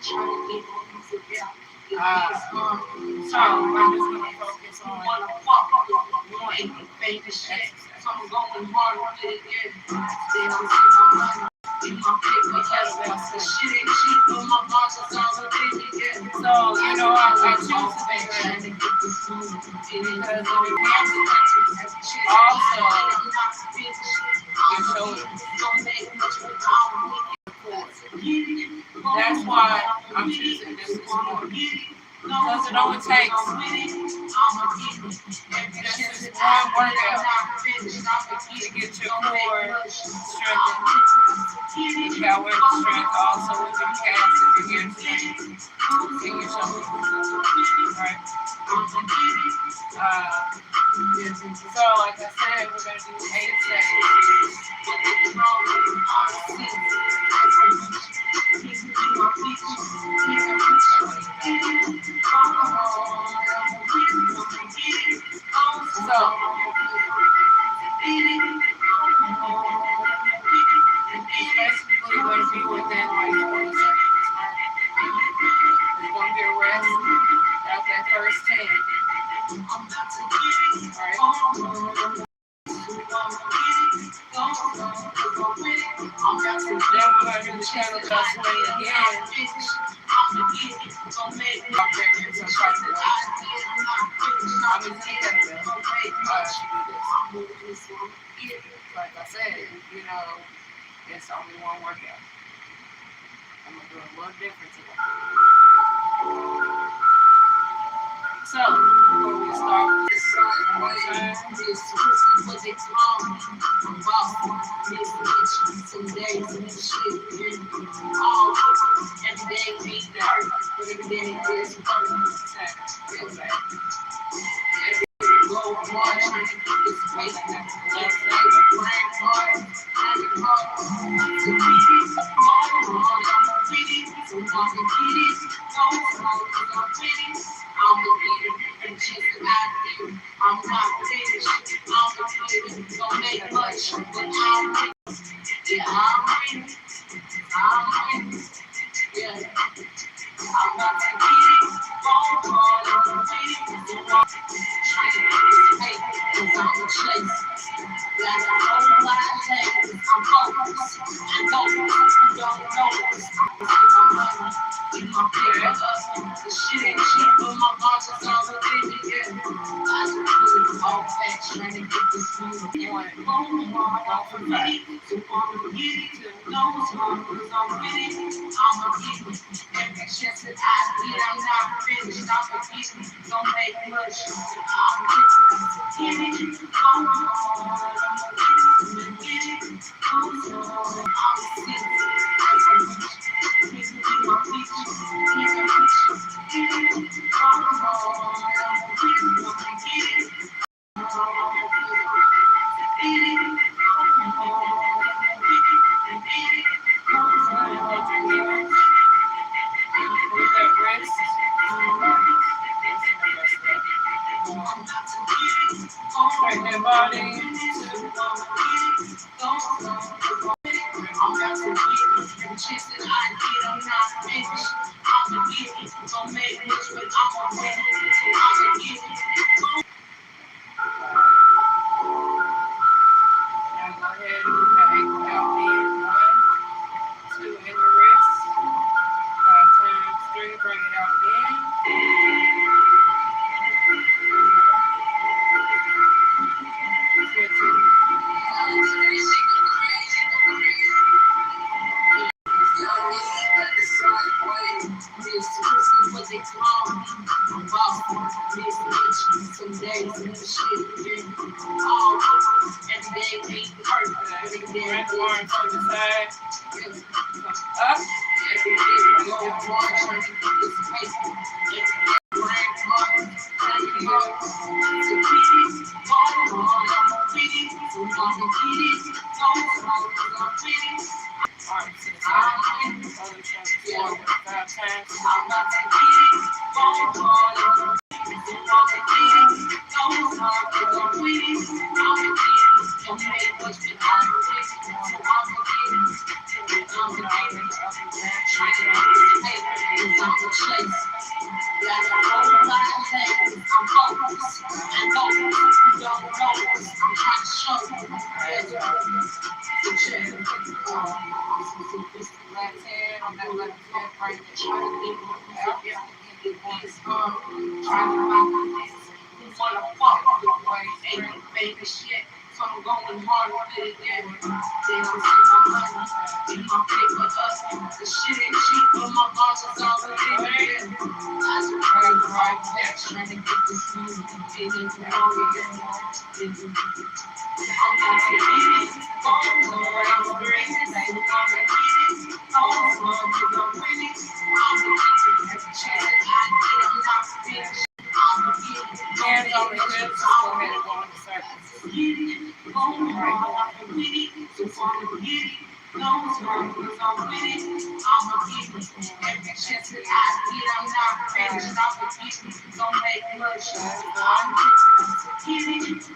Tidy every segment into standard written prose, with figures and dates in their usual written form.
So I'm just going to focus on one exercise. So, you know, I choose to be because of the cancer. Also, your shoulders. That's why I'm choosing this morning. Because it only takes just one workout to get your core strengthened. You got work strength also with your calves and your hamstrings and your shoulders. Right? So, like I said, we're going to do 8 seconds. So, basically going to be within like 20 seconds. You're going to get a rest out that first 10. Alright? Then we're going to do the kettlebell swing again. I'm going to do this. Like I said, you know, it's only one workout. I'm going to do a little different today. So, before we start this one time, I'm not finished. Don't make much, but I'm yeah. I'm about to get it. Trying to anticipate, cause I'm a chase. Got a whole lot of things. I'm focused. I know you don't notice. I'm running in my period up. The shit ain't cheap, but my boss is all the baby. Yeah. I just put it all back, trying to get this move going. Off for me. So I'm get it. No, it's hard, cause I'm with it. I'm a get it. Every chance that I get, I'm not finished. I'm a get it. Don't make much. I'm get it. I'm the chase. Like a whole lot of things, I'm focused. I know you don't know this. I'm trying to show you. So check it. This left hand on that left hand, right there. Try to get this trying to find my next. Who wanna fuck the way? Ain't baby shit. So I'm going hard with it, yeah. Then I'm seeing my money, get my paper up. The shit ain't cheap, but my boss is all the way, yeah. I just pray right there, trying to get this music and get it wrong, yeah. I'm not to get it, I'm crazy, they wanna get it. Cause I'm winning, I'm the every chance that I get, I'm not finished. Hands on the hips, go ahead and go on the circle. Every chance that I get, I'm not finished. I'm a kid, don't make much. I'm getting it.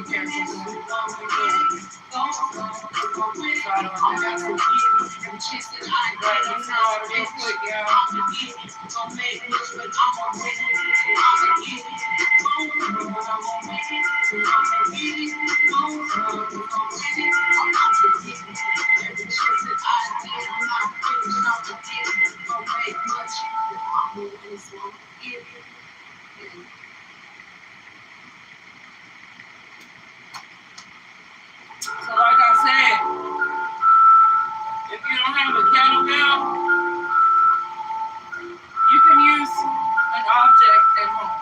So like I said, if you don't have a kettlebell, you can use an object at home.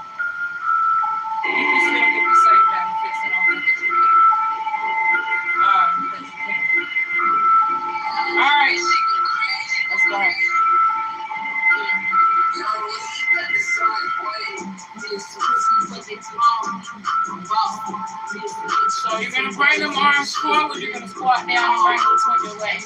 You can still get the same benefits and all that you can. All right, let's go. So you're going to bring them arms forward, you're going to squat down and bring between your legs.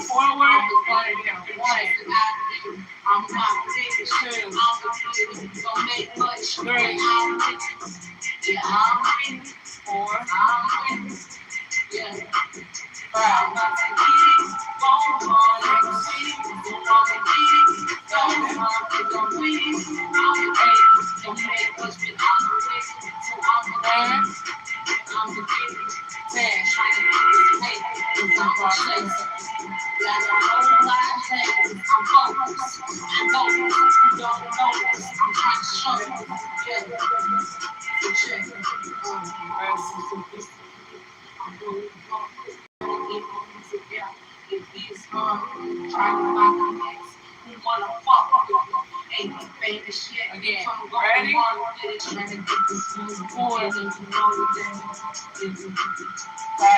Forward, I'm not taking two. Don't make much. 3. Yeah, I'm winning. 4. I'm winning. Yeah. 5. I'm not taking it. Don't see. Don't win. I'm 8. Don't make much, but I'm the winner. So I'm the winner. I'm the winner. 10. Trying to make it. I'm a chaser. Like a whole lot of things. I'm focused. I know you don't know this. I'm trying to show you. Yeah. Check. It is hard. Trying to find the next. Who wanna fuck you? Ain't the famous shit. Again. Ready? Trying to get this news. 4. And you know that. 5.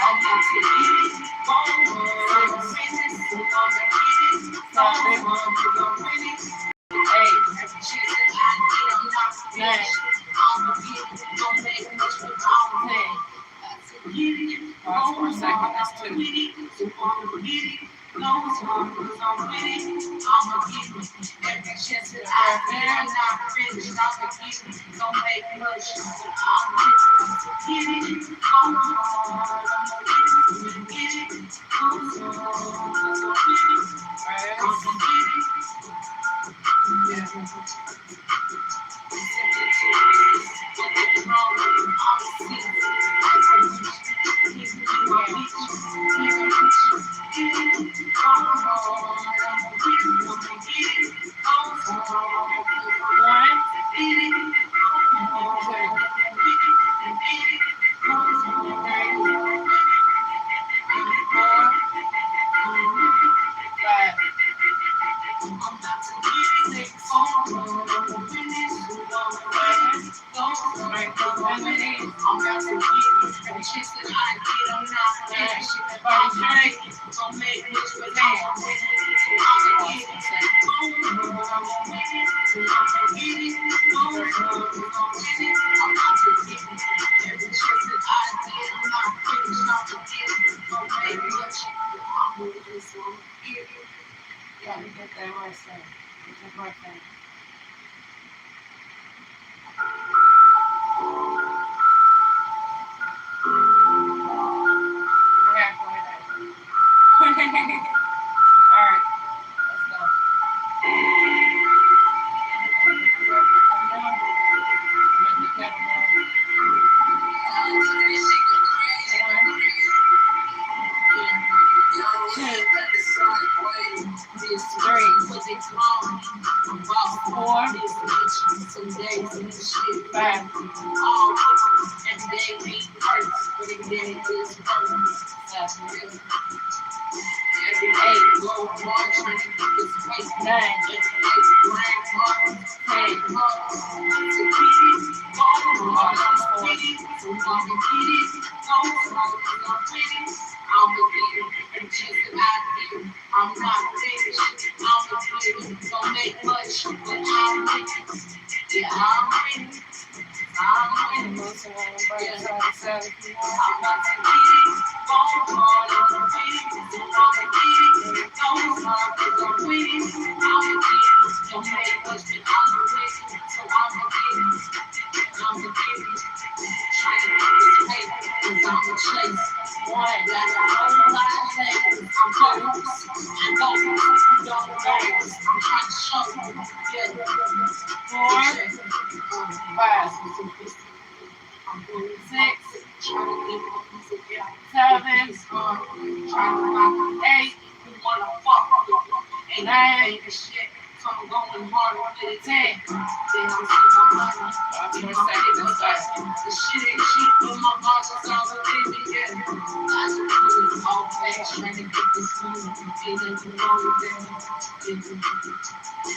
I'm not to eat it. 5. so on by the side if you want. I'm about to get it. Go hard and I'm with it. I'ma get it. Go hard cause I'm with it. I'ma get it. Don't make much, but I'ma with it. So I'ma get it. I'ma get it. Trying to get this paper cause I'ma chase. One, got a whole lot of haters. I'm focused. I know you don't know this. I'm trying to show you. Yeah. 4, 5, 6, 7, 8, 9, 10. I'm more second this side. The shit ain't cheap, but my boss is all the living, yeah. I just do this all fast, trying to get this money. It ain't wrong with that.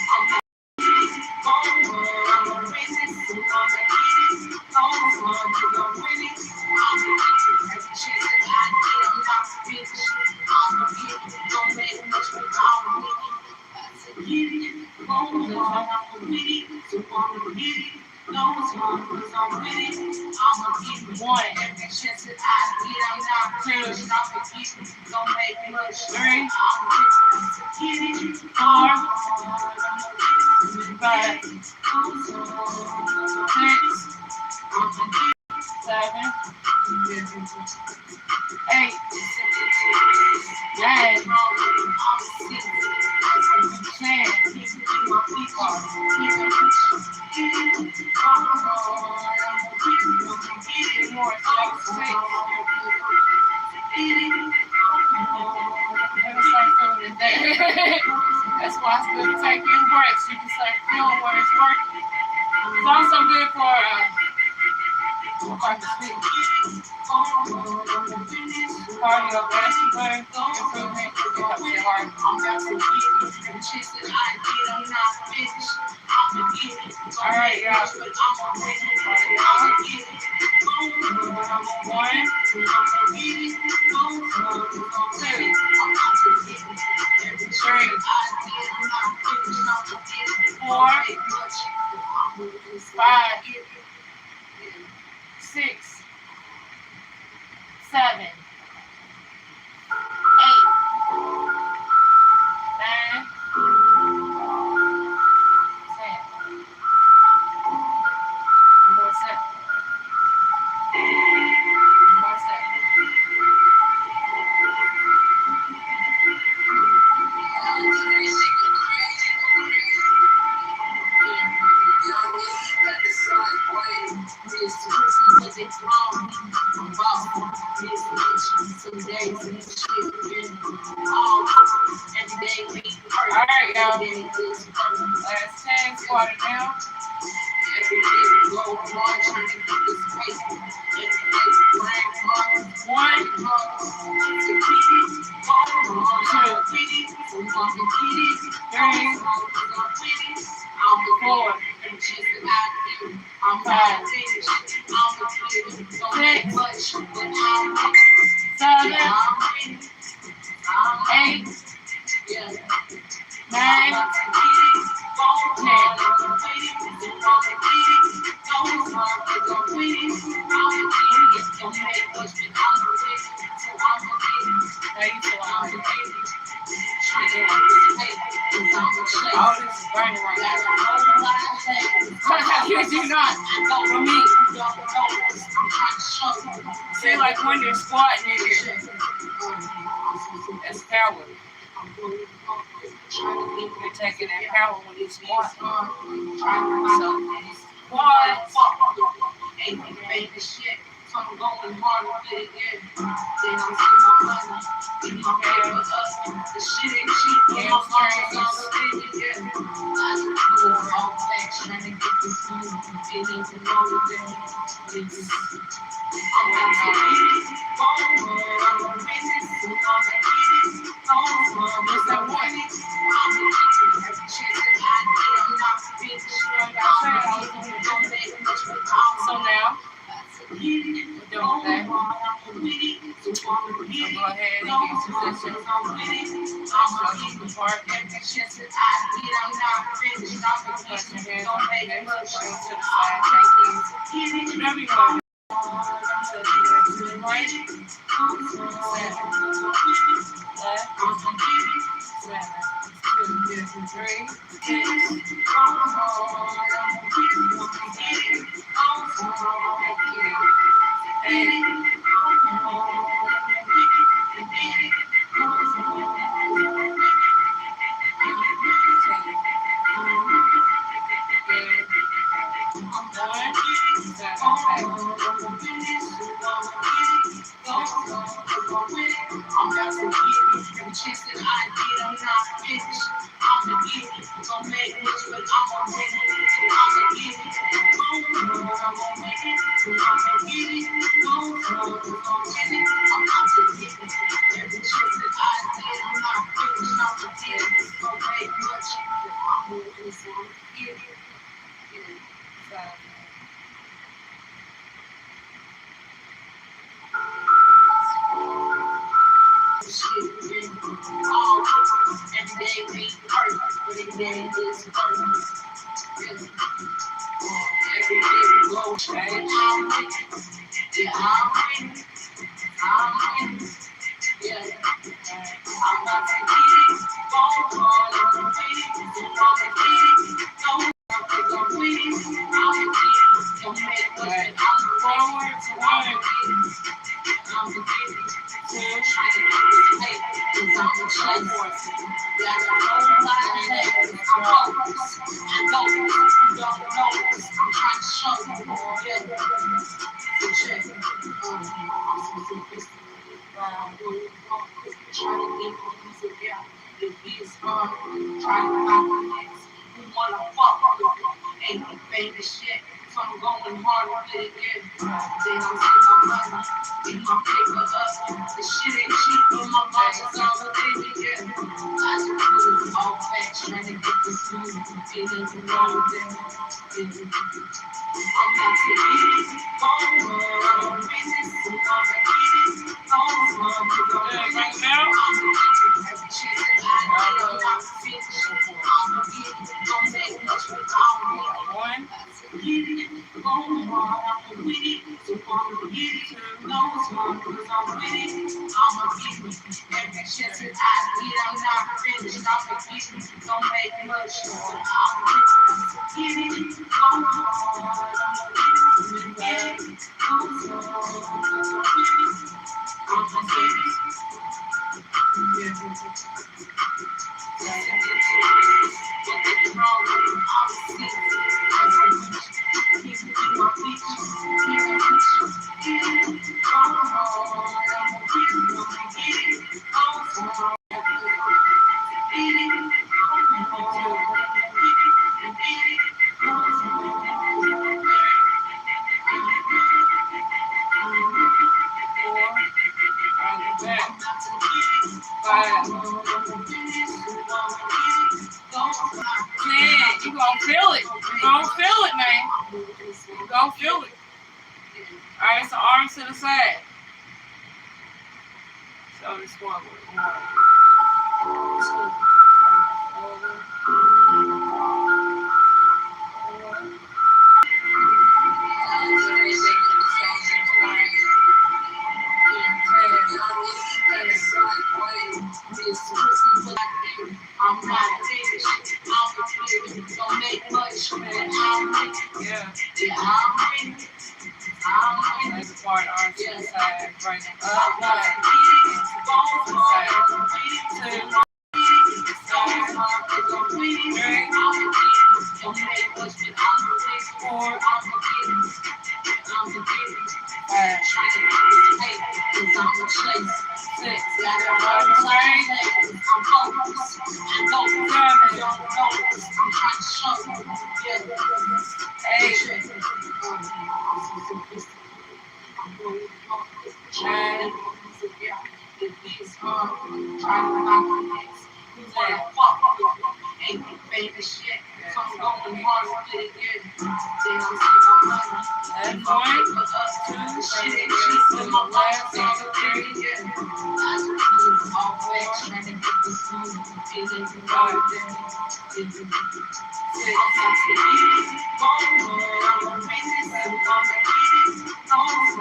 I'm I'm a business, I'm a hit it. I'm winning, I'm a hit it. Chance that I get, I'm not finished. I'm a hit it. Don't make much, but I'm with it. Get it, I'm with it, so I'm with it. No, it's wrong, cause I'm with it. I'm a get it. 1, every chance that I get, I'm not finished. I'm a get it. Don't make much. 3, I'm with it. Get it, 4, 5, 6, 7, 8, 9, 10. More, 6. Never start feeling it there. That's why it's good to take in breaks. You can start feeling where it's working. It's also good for cardiovascular improvement. It helps your heart. Alright, y'all. 1, 2, 3, 4, 5, 6, 7, 8, 9, 10. One more set. One more set. Alright, y'all. Last 10, squat it down. 1, all this is burning right now. You do not. For me. See, like when you're squatting in here, that's power. You're taking that power when you squat. So, squat. I'm going hard with it, yeah. Then I'm seeing my money, get my papers up. The shit ain't cheap, but my heart is all the thing, yeah. I just do it all back, trying to get this money. It ain't the wrong with that. I'm about to get it, I'm a business, I'm gonna get it. Yes, I want it. I'm a get it. Every chance that I get, I'm not finished. Don't make much, but so now. We're doing that. So go ahead and get position. I'll keep the part. Push your hands on the neck. Bring to the side. Thank you. Whatever you want. Right. 7. Left. 7. 3. 7.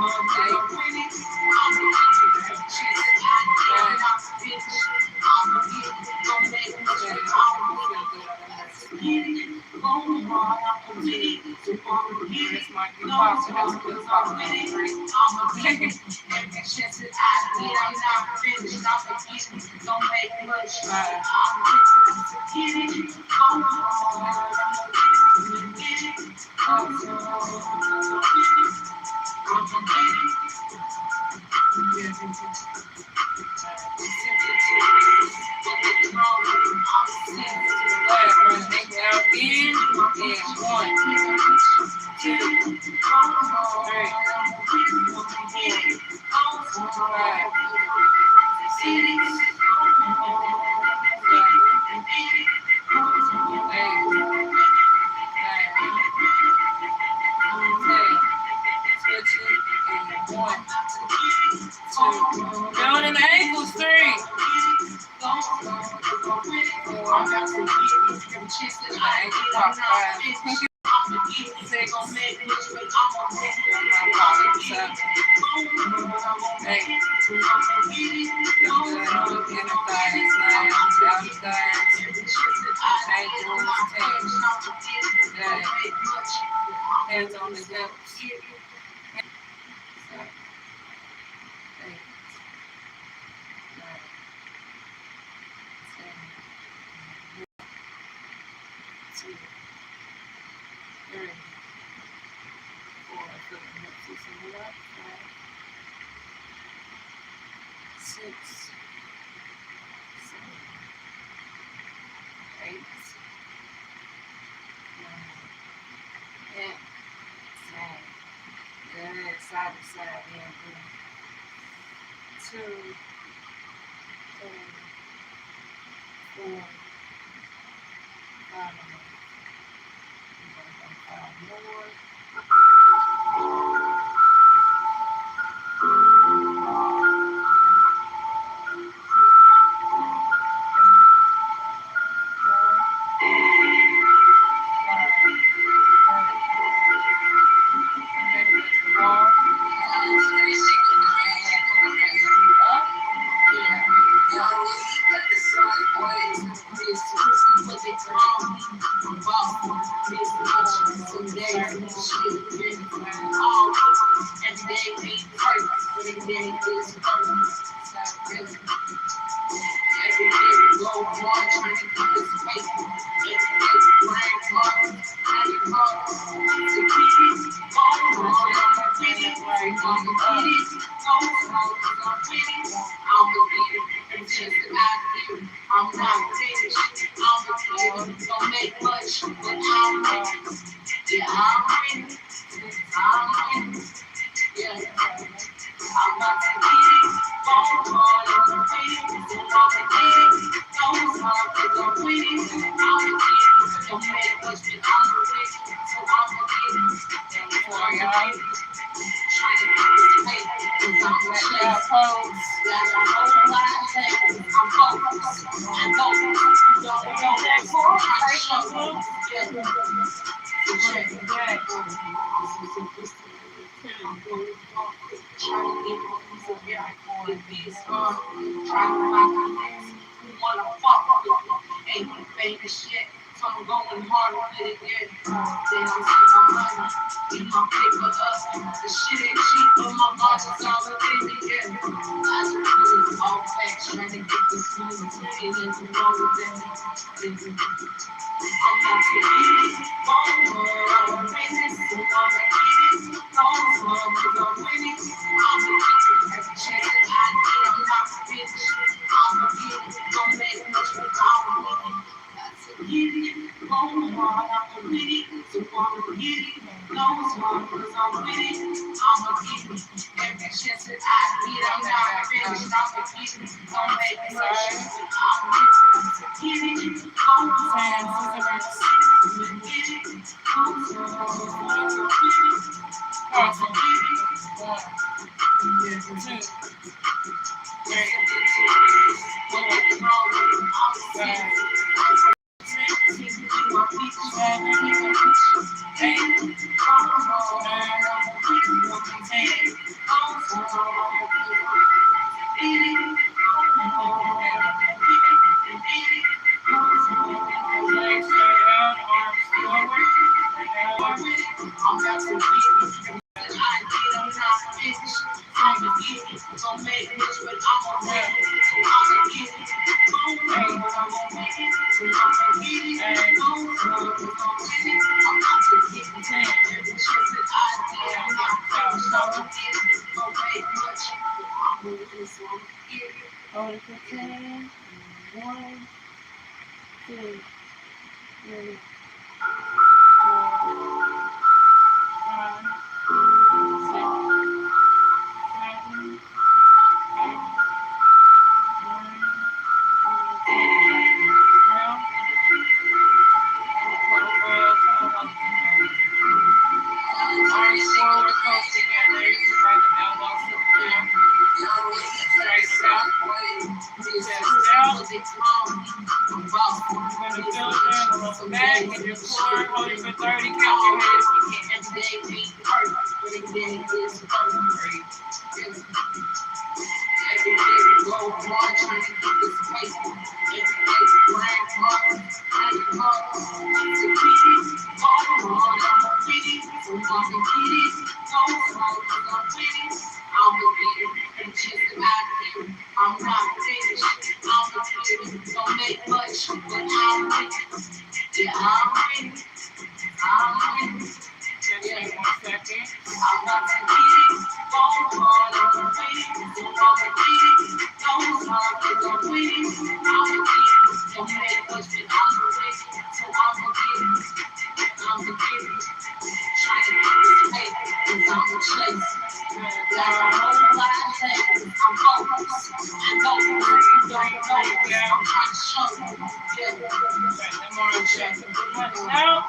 Down in the ankles, 3. Hands on the hips. Side to side, yeah, good. 2, 3, 4, 5 more. don't make much. I'm moving this one. Hold it for 10. 1, 2, 3, 4, 5, 6, 7, 8, 9, 10. Well, arms forward, close together. You can bring the elbows to the ground. Straighten it out. Chest out. You're going to feel it there in the lower back and your core. Hold it for 30. Count your head if you can. Every day we go hard trying to get this place. Every day we grind hard, grind hard. To beat it, all hard, I'ma beat it. So I'ma beat it, go hard, I'm with it. I'ma beat it, and just about here. I'm not finished, I'ma beat it. Don't make much, but I'm with it. Yeah, I'm with it, I'm with it. Just 1 second. I'm about to beat it, go hard, I'ma beat it. So I'ma beat it, go hard, I'm with it. I'ma beat it, don't make much, but I'm with it. So I'ma get it, I'ma get it. Trying to get this weight, cause I'ma chase. Like a whole lot of things, I'm focused. I know you don't know, I'm trying to show you. Yeah, Them arms check. Punch out.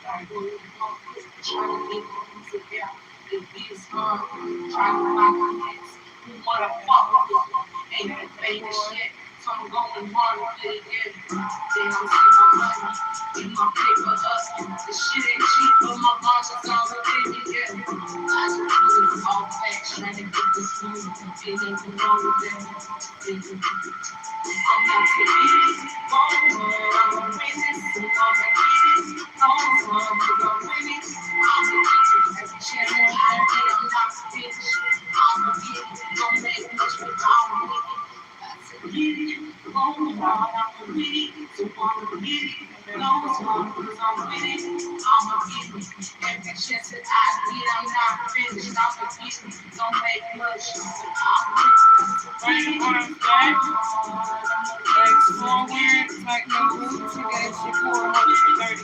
trying to get things together. It is hard, trying to find my next. Who wanna fuck with me? Ain't no famous shit, so I'm going hard with it, yeah. Then I'm seeing my money, get my paper up. The shit ain't cheap, but my boss is all up in me, yeah. I just put it all back, trying to get this money. Ain't nothing wrong with that. I'm not to beat it, go hard, I'm a business, I'm a business, go hard, I'm winning, I'm a business, every chance I get, I'm not finished, I'm a business, don't make much, but I'm winning, that's a get it, go hard, I'm a winning, so I'm a get it, go hard, cause I'm winning, I'm a business, every chance that I get, I'm not finished, I'm a business, don't make much, but I'm winning. Bring your arms back. Legs forward. Tighten your glutes. Engage your core. Hold it for 30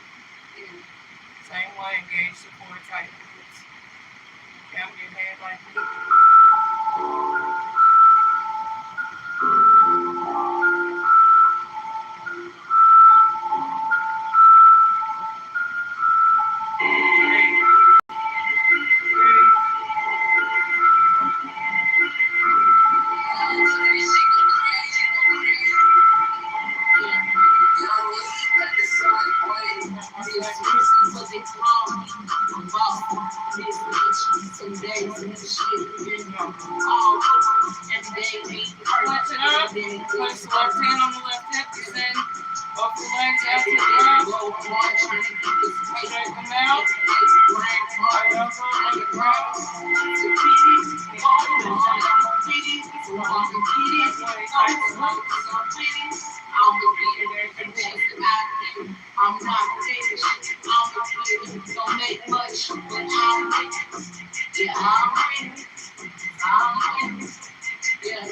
if you same way, engage the core, tighten the glutes. Count your head like this. Place the left hand on the left hip, descend both the legs out to the ground. Straighten them out. Right elbow on the ground. I'm not finished. I'm don't make much, but I'm winning. Yeah, I'm winning. I'm winning. Yeah.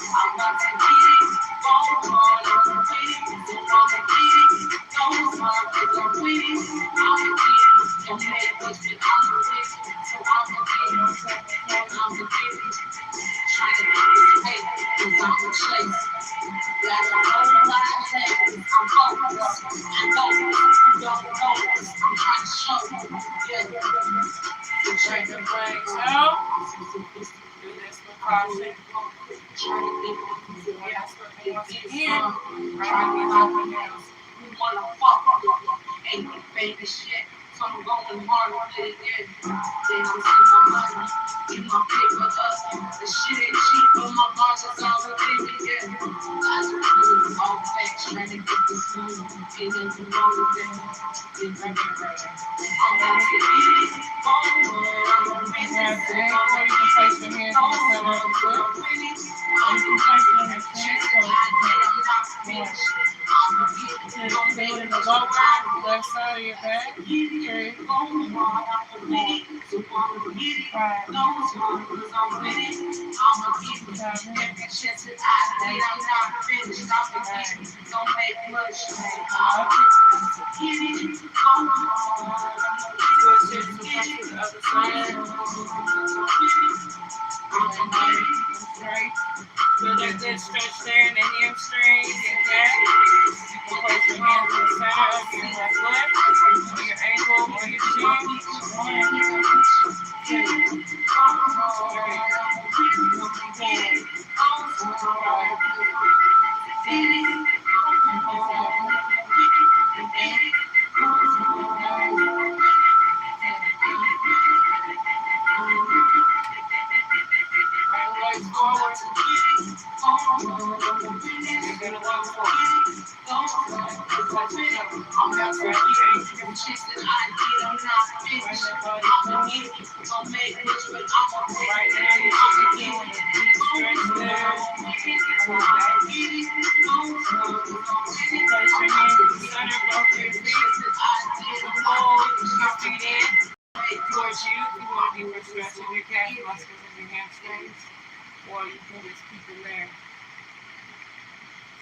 I'm about to beat it, go hard, I'm winning, so I'm beat it, go hard, cause I'm winning, I'm winning, don't make much, but I'm winning, so I'm Straighten the legs out. Do this with caution. Yes, once again, right knees up and down. You wanna fuck ain't no baby shit. So I'm going hard with it, yeah. Then I'm seeing my money, get my paper up. The shit ain't cheap, but my bars is all the baby, yeah. I just really all facts, trying to get this money. Ain't nothing wrong with that. I'm about to get it. Grab the ankle, you can place your hands on the center of the foot. Or you can place them on your chest so you can to the lower left side of your back. 3, 4, 5, 7, so there's good stretch there in the hamstrings and back. You can place your hands in the center of your left leg, or your ankle, or your shin.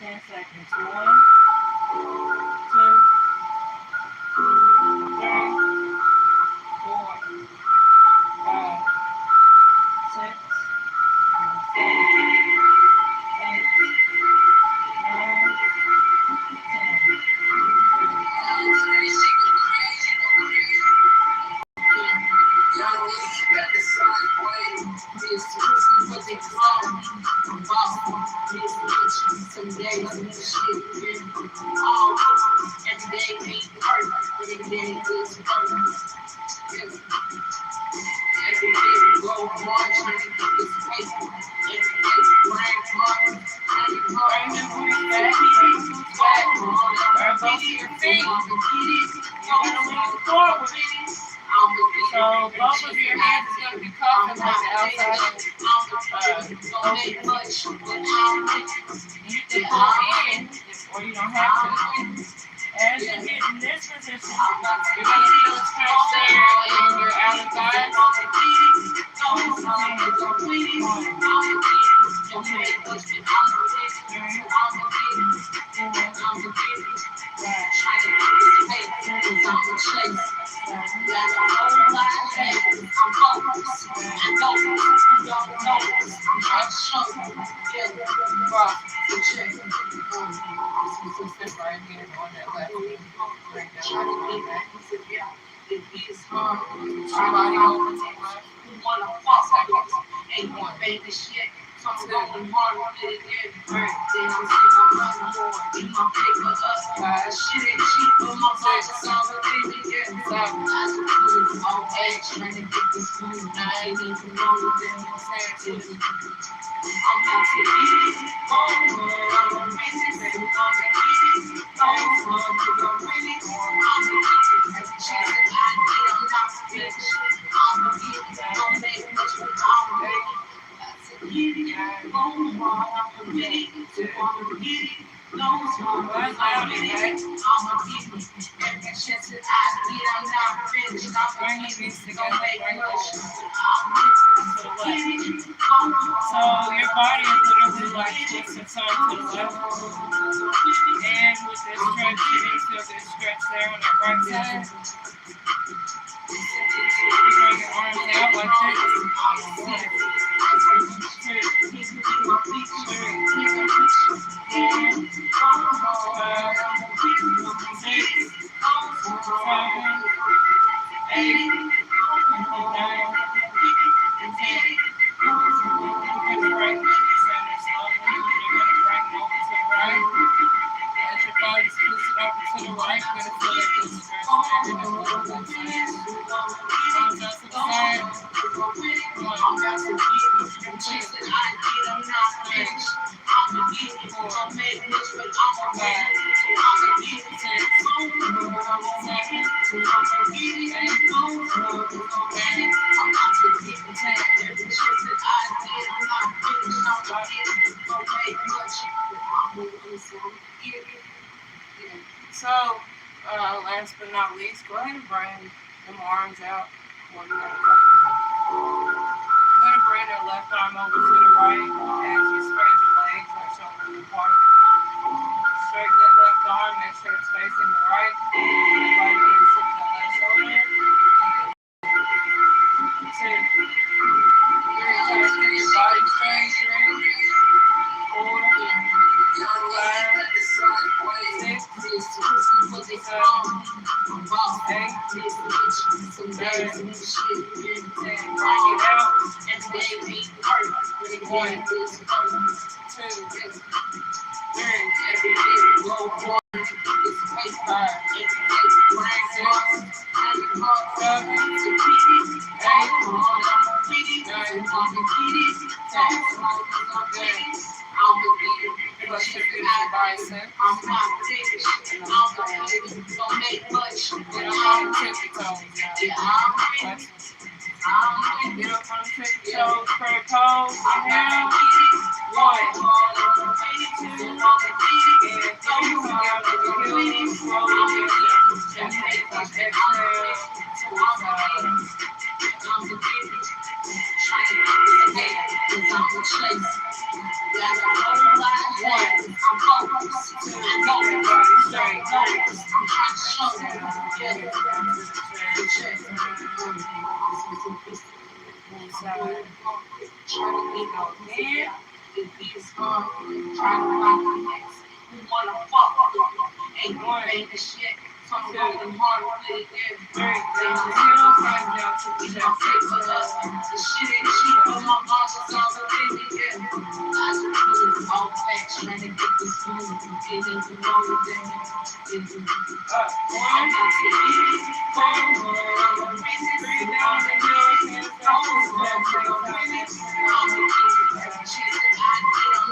10 seconds. 1, 2, 3, 4, 5, 6, 7, 8, 9, 10. Some days and shit, every day ain't perfect, but every day is perfect. Every day we go march, trying to get this paper. Every day we grind hard, bring the booty back, grab both of your feet, you're going to move forward. So both of your hands is going to be cuffing like the outside of both of your feet. You can pull in, or you don't have to. As you get in this position, you're going to feel a stretch there in your outer thighs. Right here on that left knee. Bring that right knee back. Somebody over to the left. Ain't one baby shit. So I'm going hard with it, yeah. Then I'm saying I'm running more. Get my paper up. Shit ain't cheap, but my boss is all the baby, yeah. I just do all age, trying to get this money. I ain't even wrong with them. I'm about to get it. I'm business and I'm gonna get it. I'm really I'm gonna get it. Chance that I get, I'm not finished. I'm gonna get it. Don't make much, but I'm ready. So your body is literally like twisted side to the left. And with this stretch, you can feel this stretch there on that right side. You bring your arms out like this. 1, 2, 3, 4, 5, 6, 7, 8, 9, last but not least, go ahead and bring them arms out. Well, you're going to bring your left arm over to the right as you spread your legs or shoulders apart. Straighten your left arm, make sure it's facing the right. Right hand sitting on the left shoulder. 2, 3, try to keep your body straight. 3, 4, 5, 6, 7, 8, 9, 10. Bring it out. 1, 2, 3, 4, 5, 6, 7, 8, 9, 10. Flex your beautiful bicep. I'm not finished. Don't make much. Get up on the tippy toes. Get up on the tippy toes. Prayer pose. Inhale. 1, 2, and 3. Come down to the heels. Slowly exhale.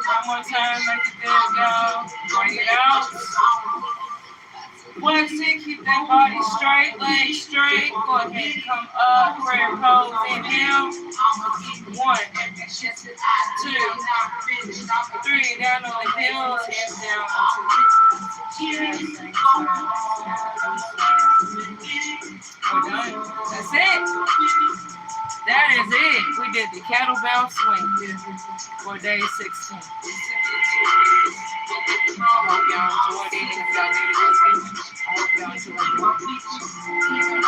One more time, make it good, y'all. Bring it out. Flex it, keep that body straight, legs straight. Go ahead and come up, prayer pose, inhale. 1, 2, 3, down on the heels and down we're done. That's it. That is it. We did the kettlebell swing for day 16. I hope y'all enjoyed it. Even if y'all did it with me, I hope y'all enjoyed it. I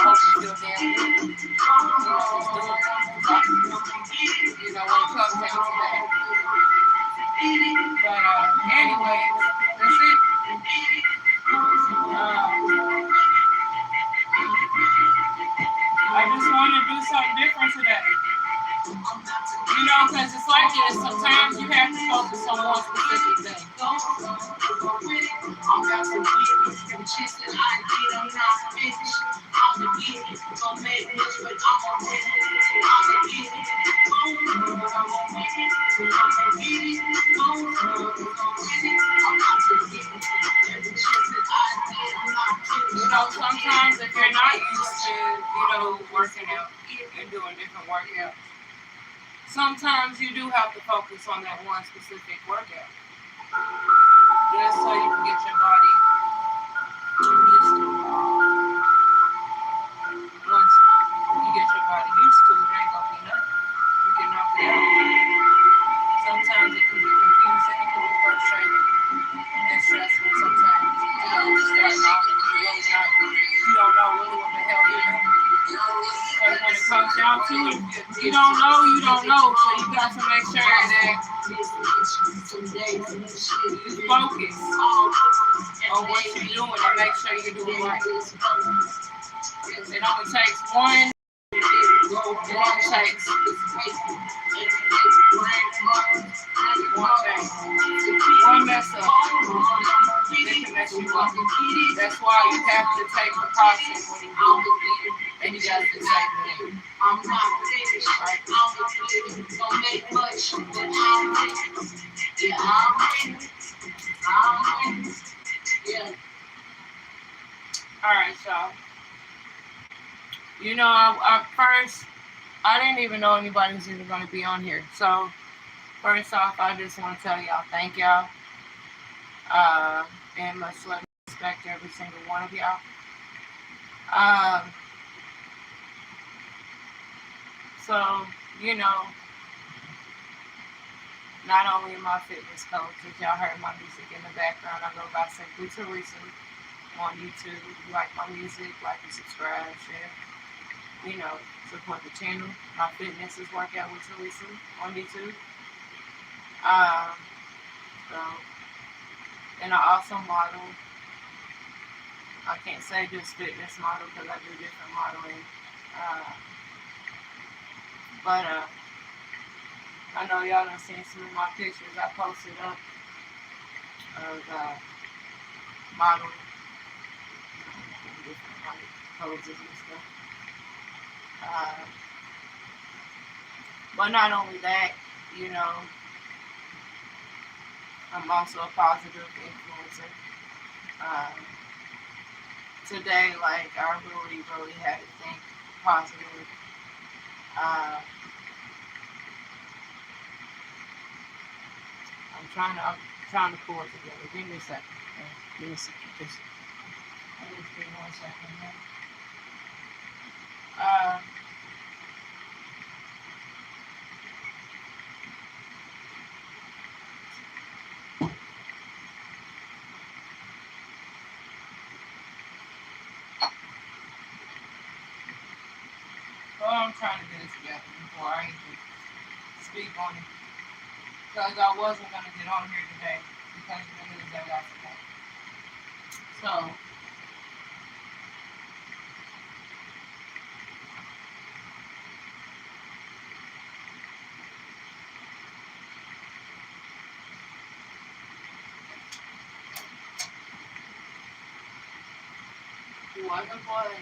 hope you feel damn good. You know, when it comes down to that. But anyway, that's it. I just want to do something different today. You know, because it's like this. Sometimes you have to focus on one specific thing. You know, sometimes if you're not used to, working out and doing different workouts, sometimes you do have to focus on that one specific workout. Just so you can get your body used to it. Once you get your body used to it, it ain't gonna be nothing. You can knock it out. Sometimes it can be confusing, it can be frustrating and stressful sometimes. Starting off, you don't know really what the hell you're doing. Because when it comes down to it, you don't know. So you got to make sure that you focus on what you're doing and make sure you're doing right. It only takes one. It only takes one mess up. They can mess you up. That's why you have to take precautions when you do it. And you got to be safe. I'm not finished. Don't make much. Yeah. All right, y'all. I didn't even know anybody was even going to be on here. So, first off, I just want to tell y'all thank y'all. And much love and respect to every single one of y'all. Um, so, you know, not only am I a fitness coach, as y'all heard my music in the background, I go by Simply Teresa on YouTube. If you like my music, like and subscribe, share, you know, support the channel. My fitness is Workout with Teresa on YouTube. Um, so, and I also model. I can't say just fitness model because I do different modeling. Uh, but I know y'all done seen some of my pictures I posted up of modeling different like poses and stuff. Uh, but not only that, you know, I'm also a positive influencer. Uh, Today, like, I really had to think positive. Uh, I'm trying to pull it together. Give me a second. Give me a second. Just give me 1 second. Uh, I'm trying to get it together before I even speak on it. Because I wasn't going to get on here today because of the news I got today. So, he wasn't blood,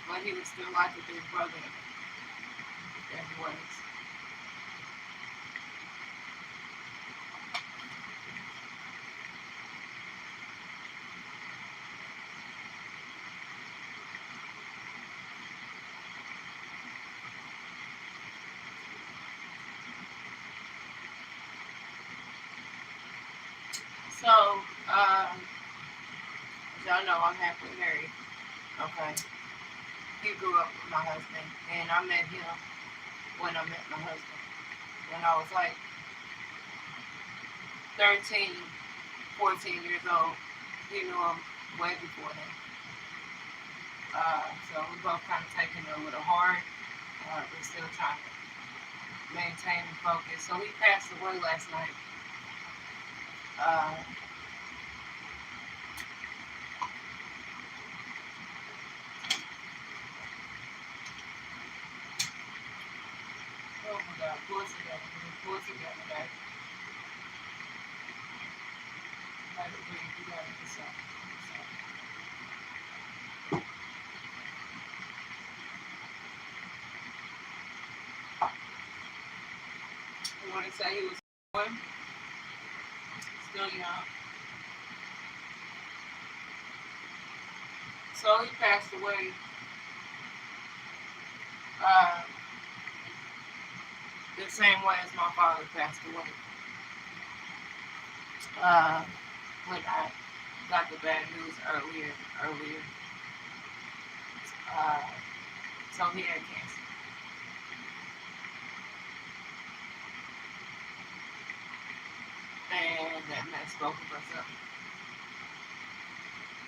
but he was still like a big brother that he was. So, as y'all know, I'm happily married. Okay. He grew up with my husband, and I met him when I met my husband. When I was like 13, 14 years old. He knew him way before then. So we both kind of taking it a little hard. We're still trying to maintain and focus. So he passed away last night. Uh, oh my God, pull it together. Pull it together, guys. Let it breathe. You gotta do something. You want to say he was young? Still young. So he passed away uh, the same way as my father passed away. When I got the bad news earlier. Uh, so he had cancer. And that messed both of us up.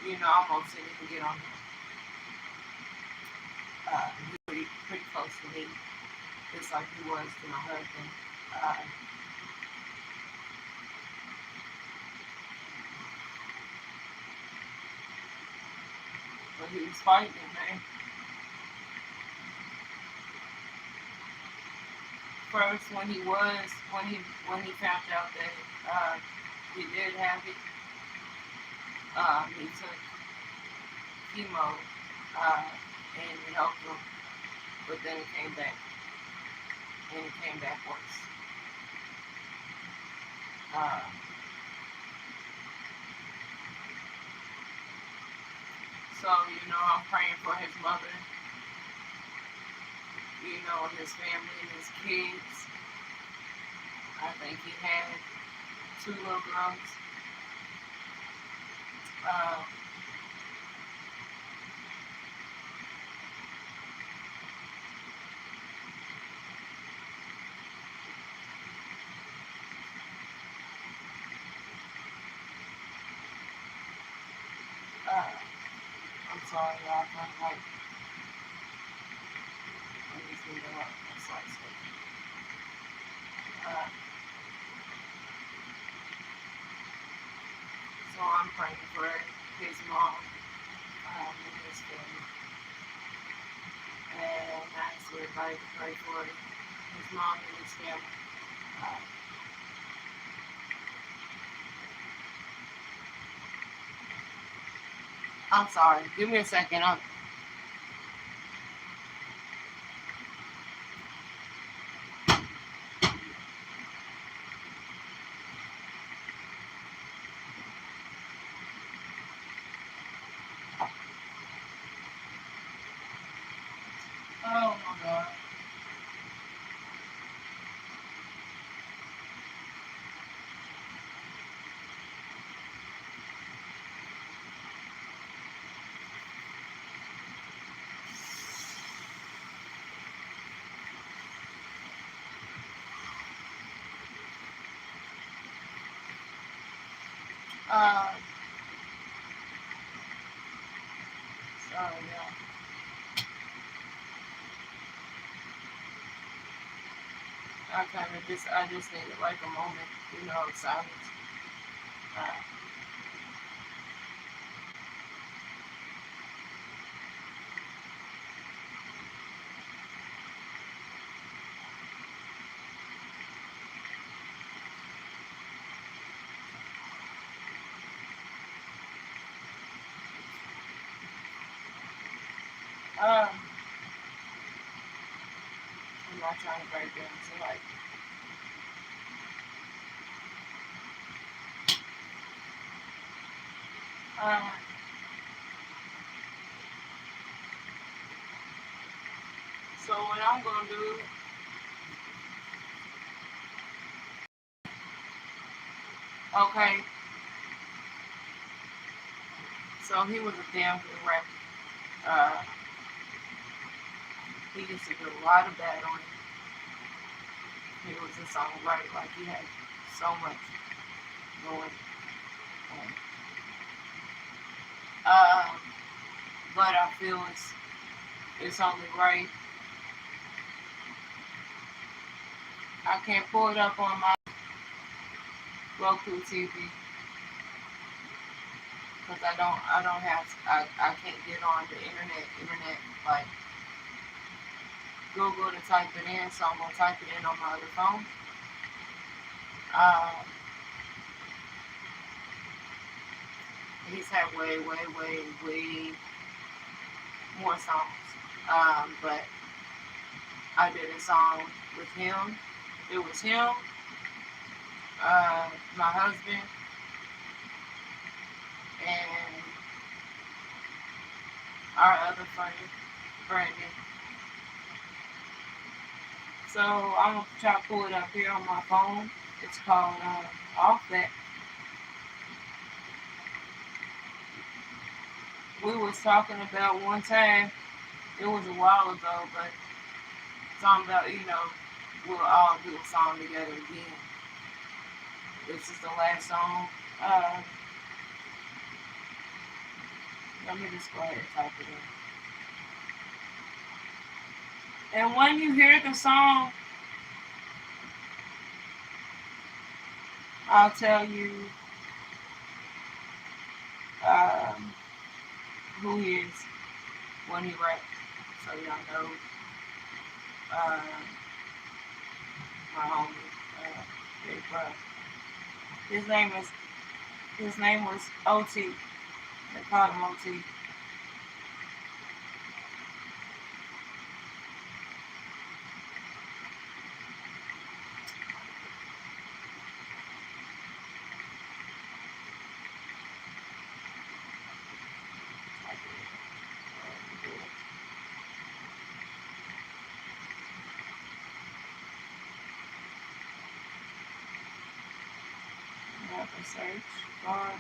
You know, I almost didn't even get on him. He was pretty close to me, just like he was to my husband. But he was fighting it, man. First, when he found out that he did have it, he took chemo and it helped him, but then it came back, and it came back worse. So, you know, I'm praying for his mother, you know, and his family and his kids. I think he had 2 little girls. sorry, y'all. I'm like, let me see what I'm sorry. So I'm praying for his mom and his family. And I ask everybody to pray for his mom and his family. I'm sorry. Give me a second. Oh my God. Sorry, y'all. I just needed like a moment, of silence. I'm not trying to break down. So like, so what I'm gonna do? Okay. So he was a damn good rapper. He used to do a lot of battling. He was a songwriter. Like he had so much going on. But I feel it's only right. I can't pull it up on my Roku TV because I can't get on the internet like Google to type it in, so I'm gonna type it in on my other phone. He's had way more songs. But I did a song with him. It was him, my husband, and our other friend, Brandon. So I'm gonna try to pull it up here on my phone. It's called Off That. We was talking about one time. It was a while ago, but talking about we'll all do a song together again. This is the last song. Let me just go ahead and type it in. And when you hear the song, I'll tell you who he is when he raps, so y'all know my homie, Big Bro. His name was OT. They called him OT. Search for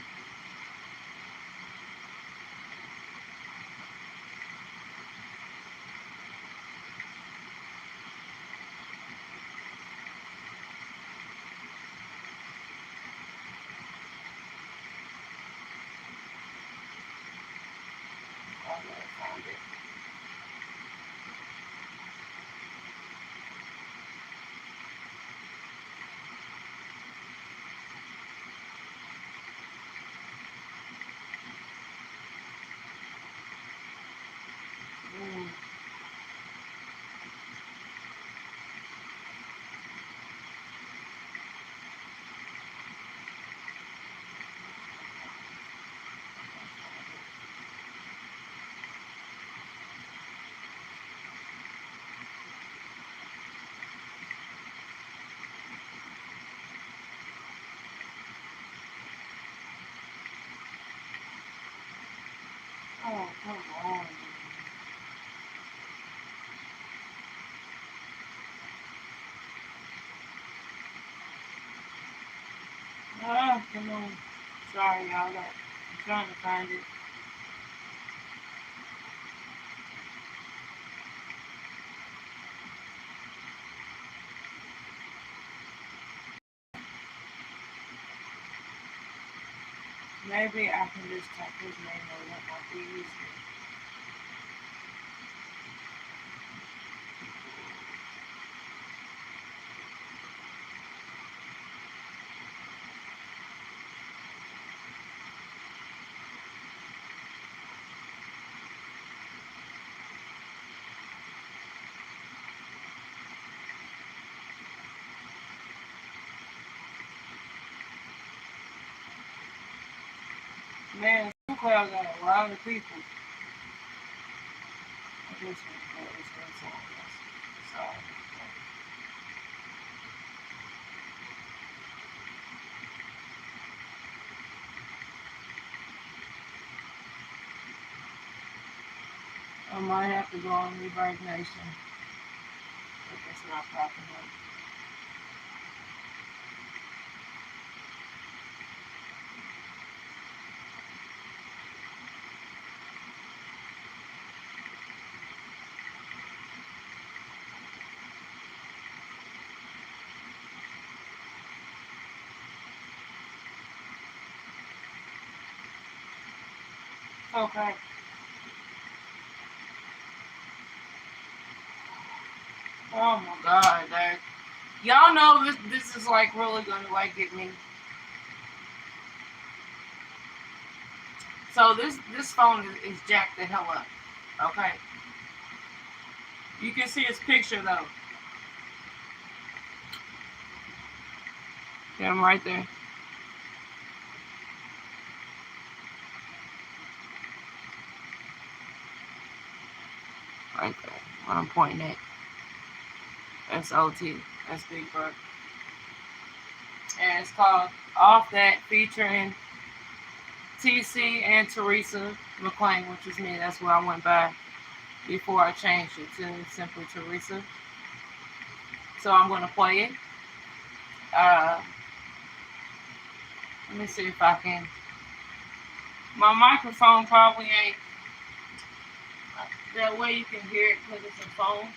on. Ah, come on. Sorry, y'all. I'm trying to find it. Maybe I can just type his name or what might be easier. Man, SoundCloud got a lot of people. I guess it's sorry. I might have to go on Reverb Nation if it's not popping up. Okay. Oh my God, that y'all know this is like really gonna like get me. So this phone is jacked the hell up. Okay. You can see his picture though. Yeah, I'm right there. Right there. What I'm pointing at. That's OT. That's Big Bird. And it's called Off That, featuring TC and Teresa McClain, which is me. That's what I went by before I changed it to simply Teresa. So I'm going to play it. Let me see if I can. My microphone probably ain't that way you can hear it because it's a phone.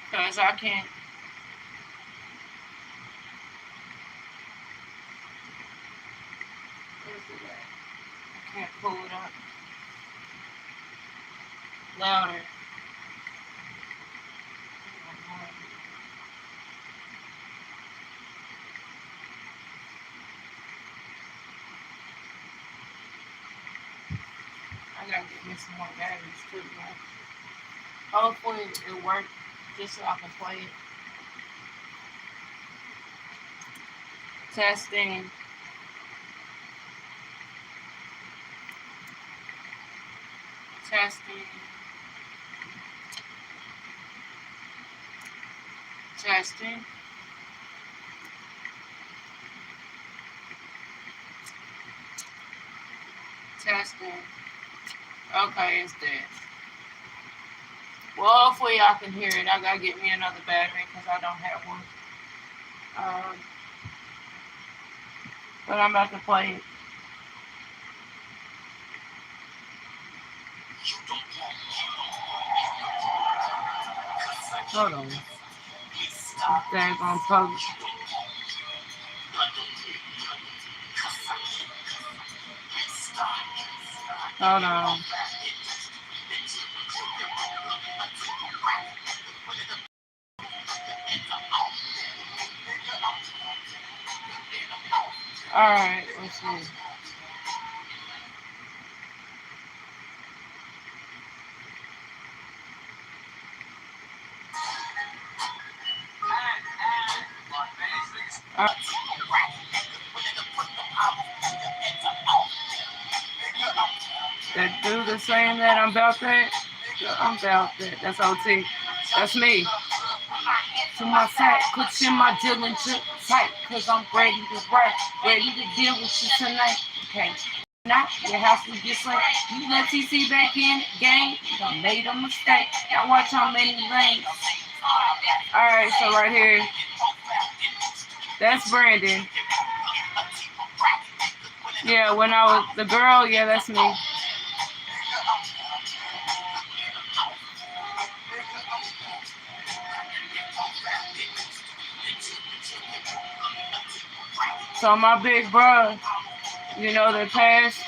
Because I can't. Where's it at? I can't pull it up. Louder. I gotta get me some more batteries too, right? Hopefully it works just so I can play it. Testing. Testing. Testing. Testing. Okay, it's dead. Well, hopefully I can hear it. I gotta get me another battery because I don't have one. But I'm about to play it. Hold on. This daggone post. Hold on. Alright, let's see. That dude is saying that I'm about that. I'm about that. That's OT. That's me. To my side, cushion my Dylan drip tight, cause I'm ready to work, ready to deal with you tonight. Okay. Not your house will get slayed. You let TC back in game, you done made a mistake. Now watch how many lanes. Alright, so right here, that's Brandon. Yeah, when I was the girl, yeah, that's me. So my big bro, you know, that passed,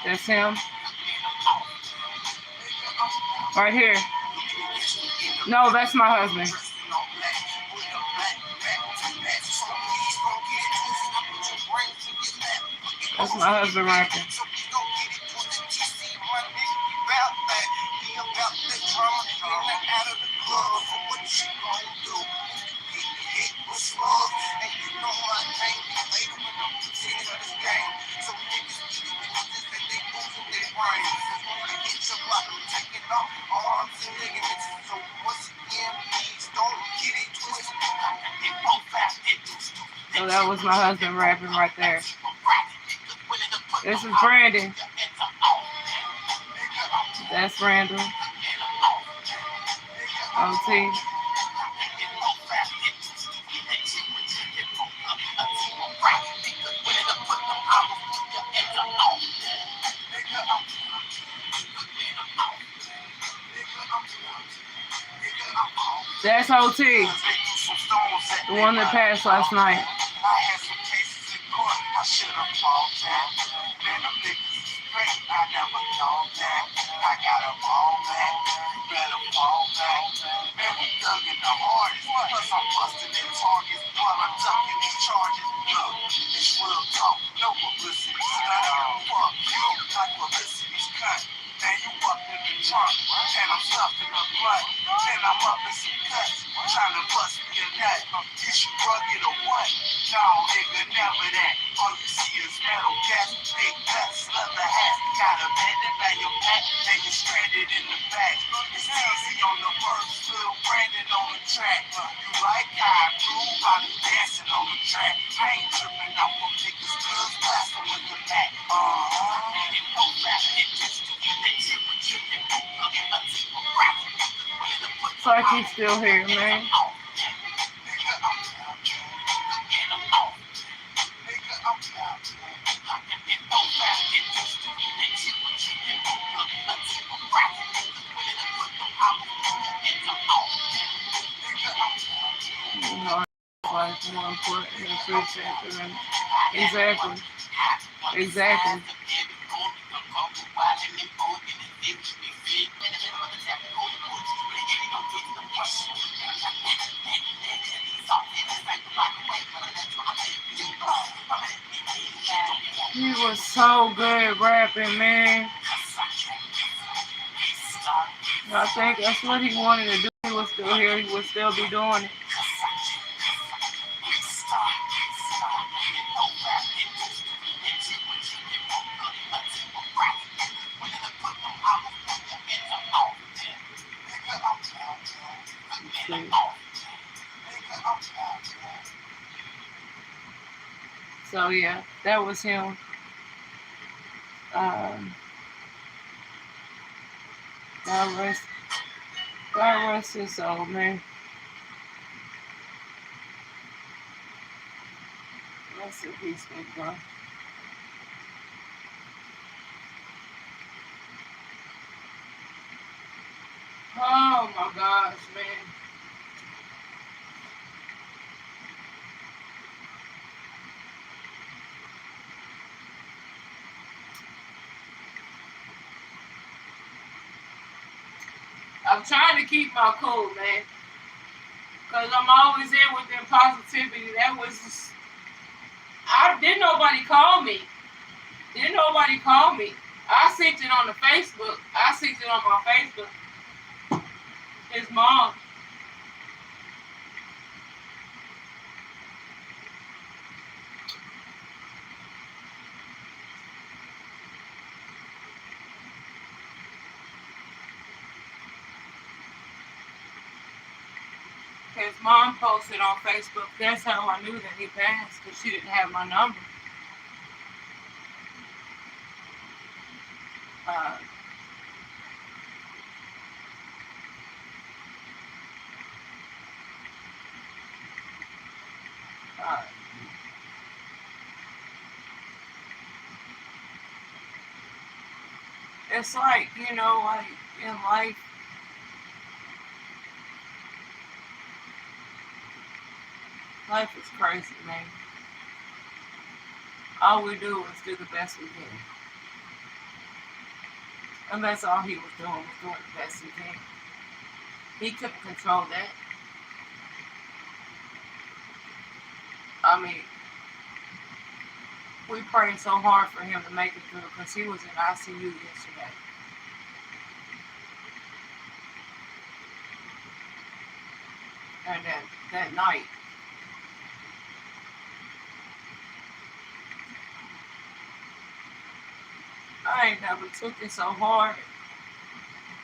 that's him. Right here. No, that's my husband. That's my husband right there. So that was my husband rapping right there. This is Brandon. That's Randall. OT. That's OT. The one that passed last night. So I can still hear, man. Life more important than food safety. Exactly. Exactly. He was so good rapping, man. I think that's what he wanted to do. He was still here. He would still be doing it. So yeah, that was him. God rest his soul, man. Rest in peace, big bro. Oh my gosh, man. I'm trying to keep my cool, man. Because I'm always in with their positivity. That was... Didn't nobody call me. Didn't nobody call me. I sent it on the Facebook. I sent it on my Facebook. His mom. his mom posted on Facebook. That's how I knew that he passed, because she didn't have my number. Uh, uh, it's like, like in life is crazy, man. All we do is do the best we can. And that's all he was doing the best he can. He couldn't control that. I mean, we prayed so hard for him to make it through, because he was in ICU yesterday. And that night, I ain't never took it so hard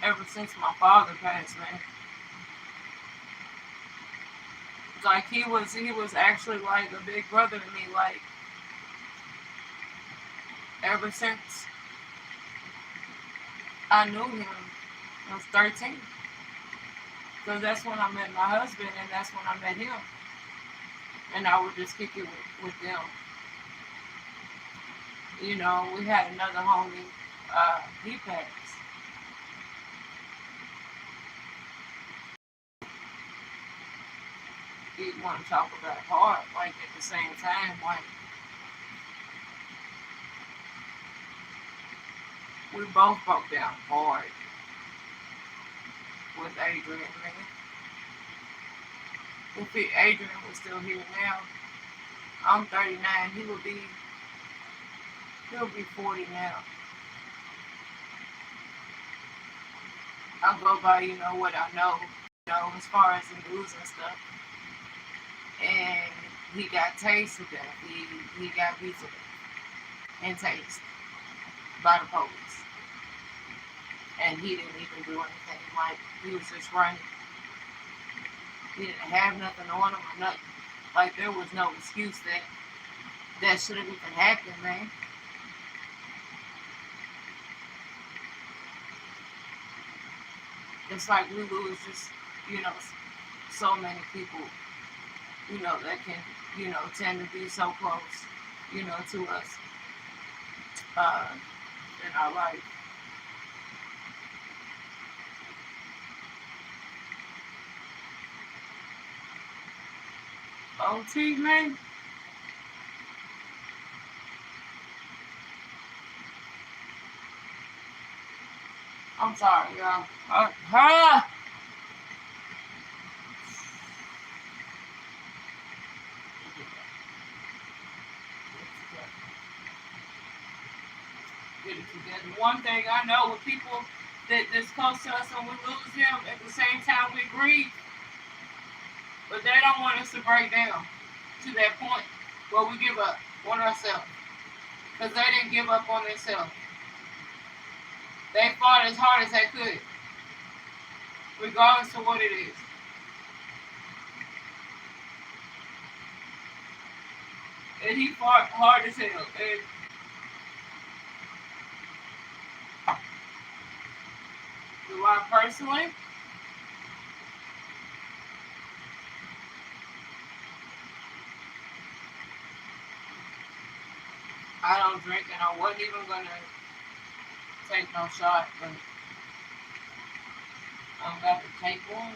ever since my father passed, man. Like he was actually like a big brother to me. Like ever since I knew him, I was 13. So that's when I met my husband, and that's when I met him. And I would just kick it with them. We had another homie, he passed. He want to talk about hard, like at the same time, like we both broke down hard with Adrian, man. If Adrian was still here now, I'm 39, he'll be 40 now. I'll go by, what I know, as far as the news and stuff. And he got tased to death. He got beat to death and tased by the police. And he didn't even do anything. Like, he was just running. He didn't have nothing on him or nothing. Like, there was no excuse that should have even happened, man. It's like we lose just, so many people, that can, tend to be so close, to us in our life. OT, man. I'm sorry, y'all. Get it together. One thing I know with people that's close to us, and we lose them at the same time we grieve, but they don't want us to break down to that point where we give up on ourselves, because they didn't give up on themselves. They fought as hard as they could, regardless of what it is. And he fought hard as hell. And do I personally? I don't drink, and I wasn't even gonna take no shot, but I'm about to take one.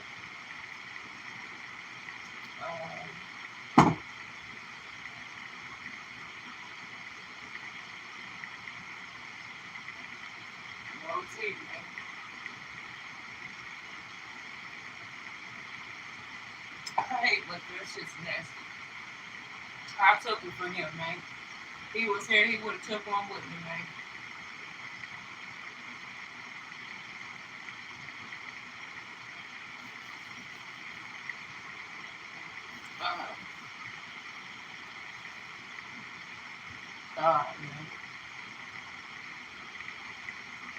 We'll see, man. I hate liquor. It's just nasty. I took it for him, man. He was here, he would have took one with me, man. Man.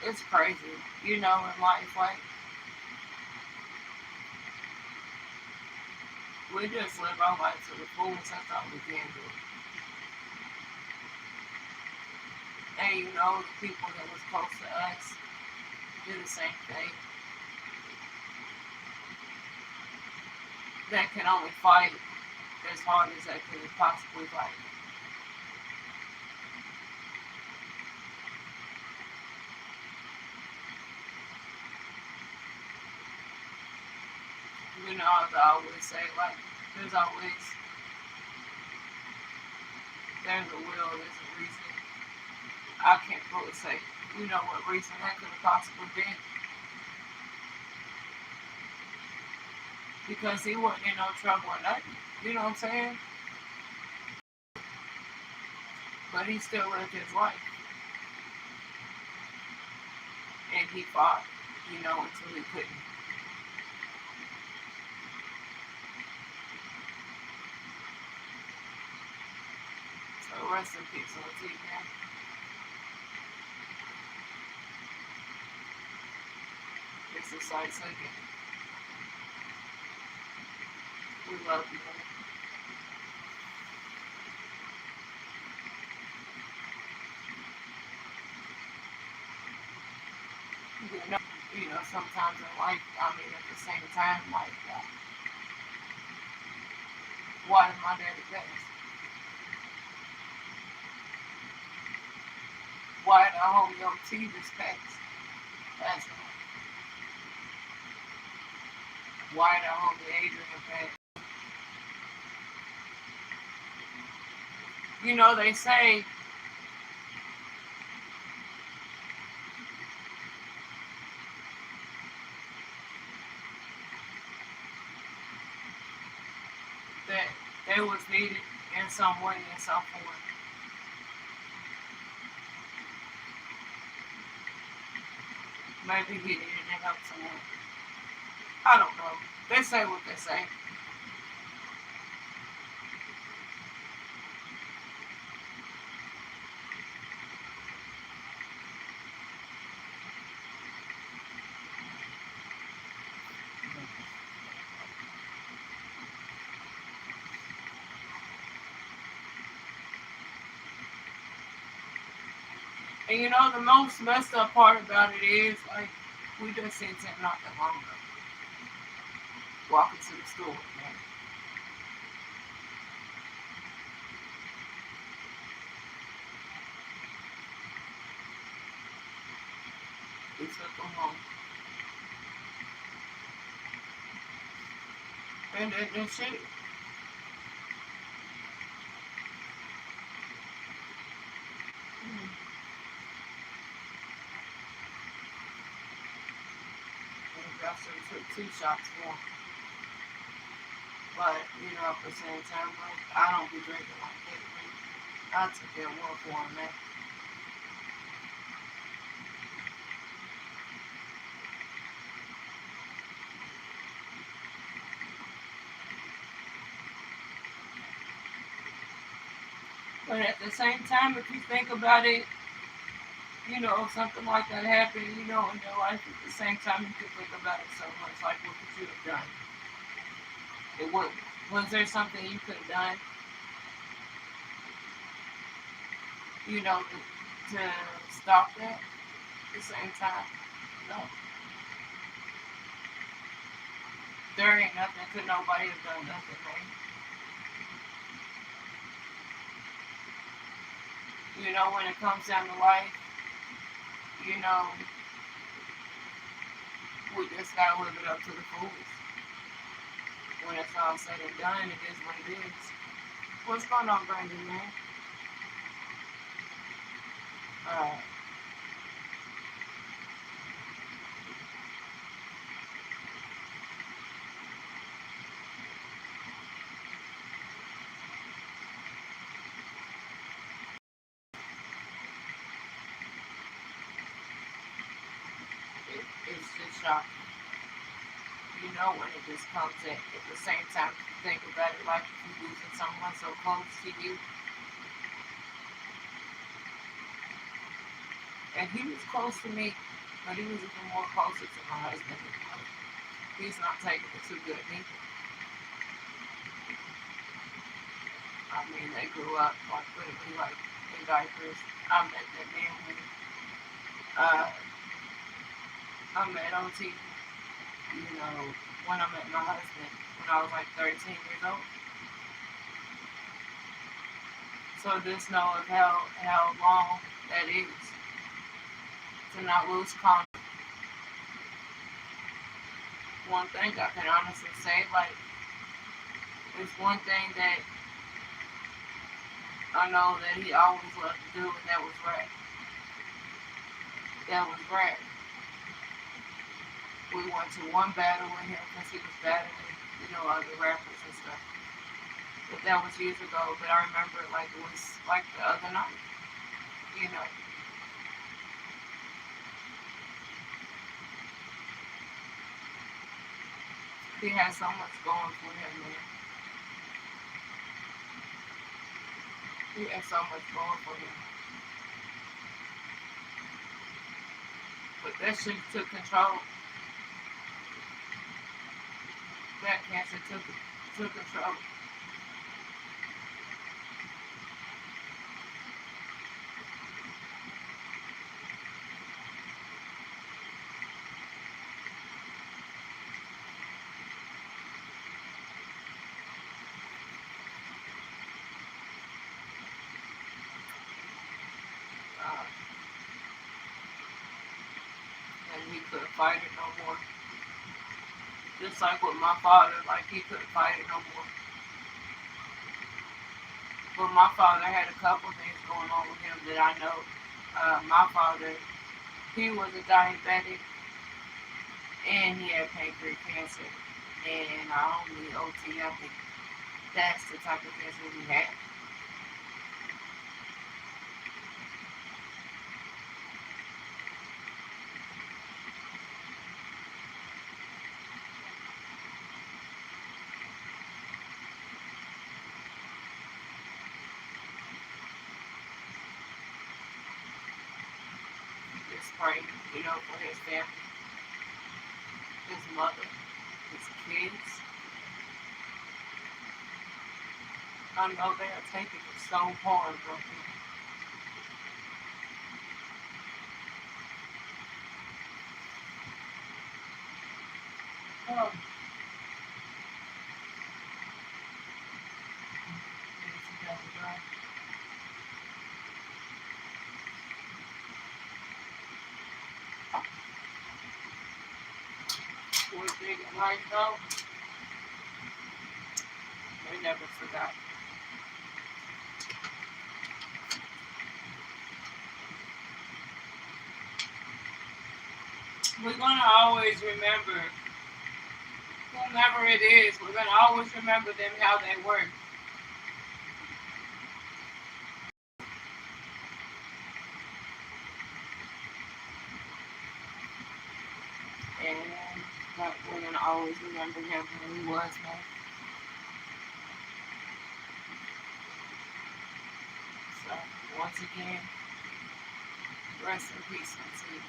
It's crazy, in life, like, We just live our life to the fullest. That's all we can do. And you know, the people that was close to us do the same thing. That can only fight as hard as they could possibly fight. You know, as I always say, like, there's a will, there's a reason. I can't really say, you know, what reason that could have possibly been. Because he wasn't in no trouble or nothing. You know what I'm saying? But he still lived his life. And he fought, you know, until he couldn't. So rest in peace, OT, man. It's a sight second. We love you, man. You know, sometimes in life, I mean, at the same time, like, why did my daddy pass? Why did our homie OT just pass? That's right. Why did our homie Adrian pass? You know, they say that they was needed in some way, in some form. Maybe he needed to help someone. I don't know. They say what they say. And you know, the most messed up part about it is, like, we just seen him not that long ago. Walking to the store, man. We took him home. And shit. I should have took 2 shots for him. But, you know, at the same time, like, I don't be drinking like that, man. I took that one for him, man. But at the same time, if you think about it, you know, if something like that happened, you know, in your life, at the same time, you could think about it so much, like, what could you have done? Was there something you could have done, you know, to stop that? At the same time, no. There ain't nothing, could nobody have done nothing, man. You know, when it comes down to life, you know, we just gotta live it up to the fullest. When it's all said and done, it is what it is. What's going on, Brandon, man? It's just shocking. You know, when it just comes at the same time, you think about it like if you're losing someone so close to you. And he was close to me, but he was even more closer to my husband than me. He's not taking it too good neither. I mean, they grew up like literally like in diapers. I met that man when I met OT, when I met my husband when I was like 13 years old. So just know of how long that is to not lose contact. One thing I can honestly say, like, it's one thing that I know that he always loved to do, and that was rap. That was rap. We went to one battle with him because he was battling, other rappers and stuff. But that was years ago. But I remember it like it was like the other night. You know, he has so much going for him, man. He has so much going for him. But that shit took control. That cancer took control. Uh, and he couldn't fight it no more. Just like with my father, like he couldn't fight it no more. But my father had a couple things going on with him that I know. My father, he was a diabetic and he had pancreatic cancer. And I only OT, I think that's the type of cancer he had. Just pray, for his family, his mother, his kids. I know they are taking it so hard right now. Oh, we're big in life though. They never forgot. We're gonna always remember whomever it is. We're gonna always remember them how they were. And but we're gonna always remember him who he was, man. So once again, rest in peace unto you.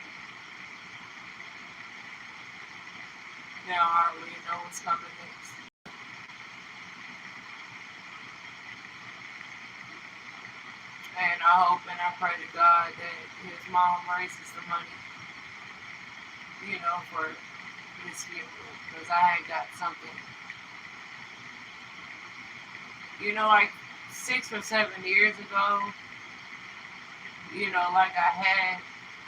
Now I already know what's coming next. And I hope and I pray to God that his mom raises the money, for his funeral. Because I had got something, like 6 or 7 years ago, like I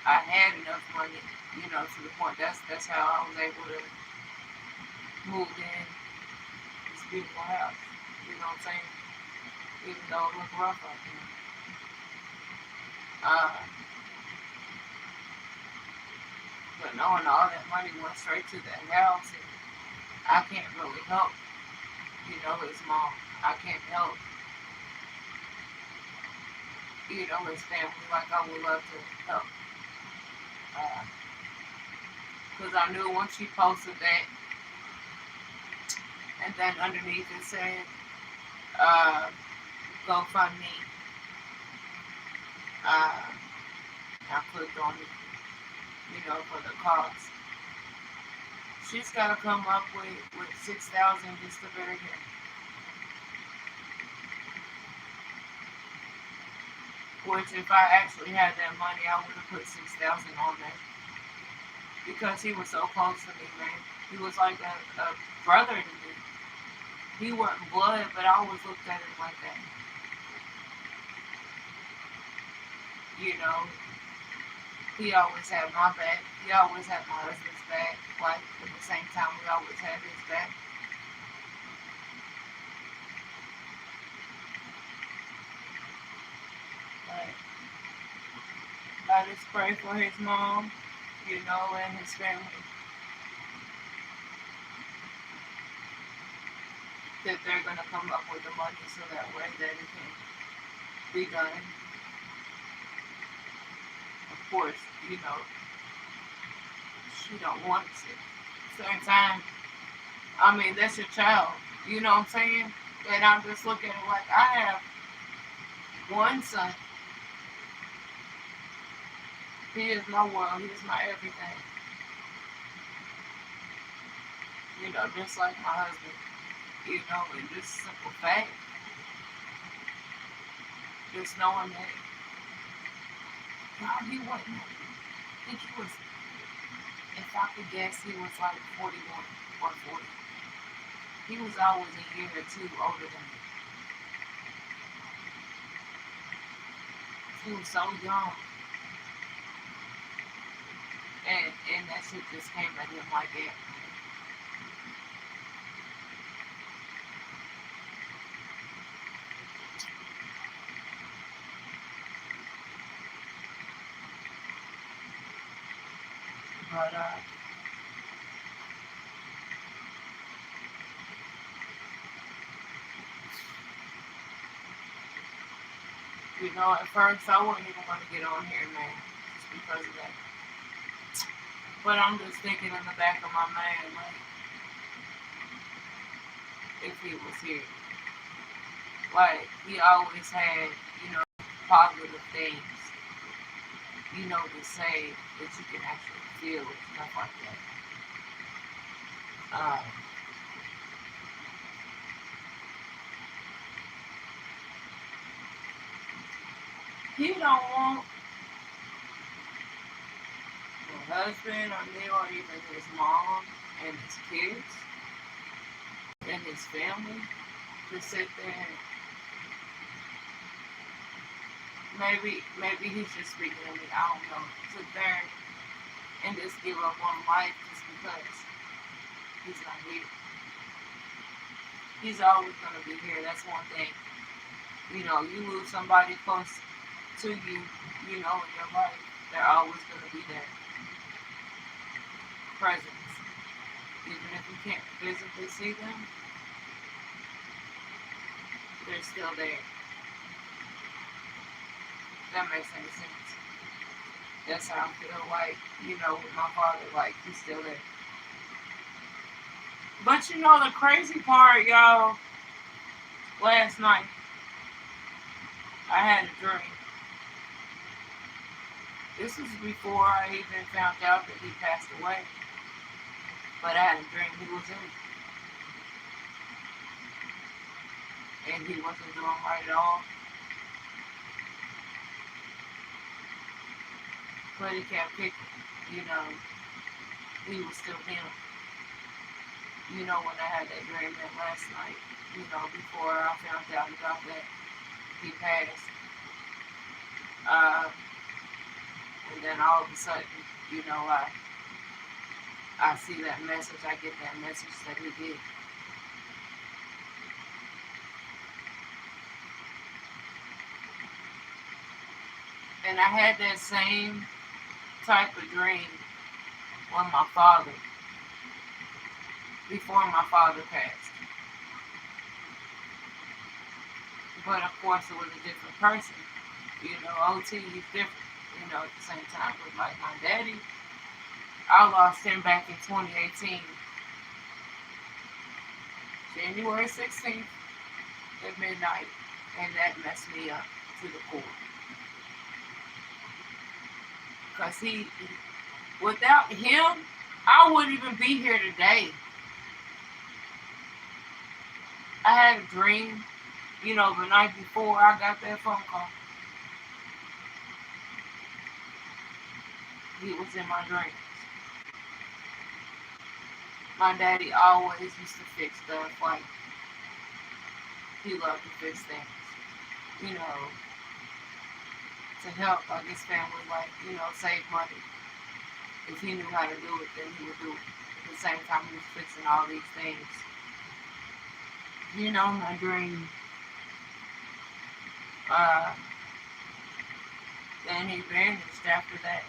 had enough money, to the point that's how I was able to move in this beautiful house. You know what I'm saying? Even though it looked rough out there. But knowing all that money went straight to that house, and I can't really help, his mom. I can't help, his family like I would love to help. Because I knew once she posted that, and then underneath it said, GoFundMe, I clicked on it, for the cost. She's got to come up with 6,000 just to bury him. Which if I actually had that money, I would have put 6,000 on there because he was so close to me, man. He was like a brother to me. He wasn't blood, but I always looked at him like that. You know, he always had my back. He always had my husband's back. Like at the same time, we always had his back. But I just pray for his mom, you know, and his family that they're gonna come up with the money so that way that it can be done. Of course, you know, she don't want it. Same time, I mean that's your child. You know what I'm saying? And I'm just looking at it like I have one son. He is my world. He is my everything. You know, just like my husband. You know, and just simple fact. Just knowing that, God, he wasn't. I think he was, if I could guess, he was like 41 or 40. He was always a year or two older than me. He was so young. And that shit just came at him like that. But you know, at first I wasn't even going to get on here, man, just because of that. But I'm just thinking in the back of my mind, like, if he was here, like, he always had, you know, positive things, you know, to say that you can actually feel and stuff like that. Um, he don't want my husband or me or even his mom and his kids and his family to sit there and maybe he's just speaking to me, I don't know, sit there and just give up on life just because he's not here. He's always gonna be here. That's one thing. You know, you lose somebody close to you, you know, in your life, they're always gonna be there. Presence. Even if you can't physically see them, they're still there. That makes any sense. That's how I feel like, you know, with my father, like he's still there. But you know the crazy part, y'all, last night I had a dream. This was before I even found out that he passed away. But I had a dream he was in it. And he wasn't doing right at all. But he kept kicking. You know, he was still him. You know, when I had that dream that last night, you know, before I found out about that, he passed. Uh, and then all of a sudden, you know, I see that message, I get that message that he did. And I had that same type of dream when my father, before my father passed. But of course it was a different person. You know, OT is different. You know, at the same time, but like my daddy, I lost him back in 2018, January 16th at midnight, and that messed me up to the core. Because without him, I wouldn't even be here today. I had a dream, you know, the night before I got that phone call. He was in my dreams. My daddy always used to fix stuff. Like, he loved to fix things. You know, to help like his family, like, you know, save money. If he knew how to do it, then he would do it. At the same time, he was fixing all these things. You know, my dream. Then he vanished after that.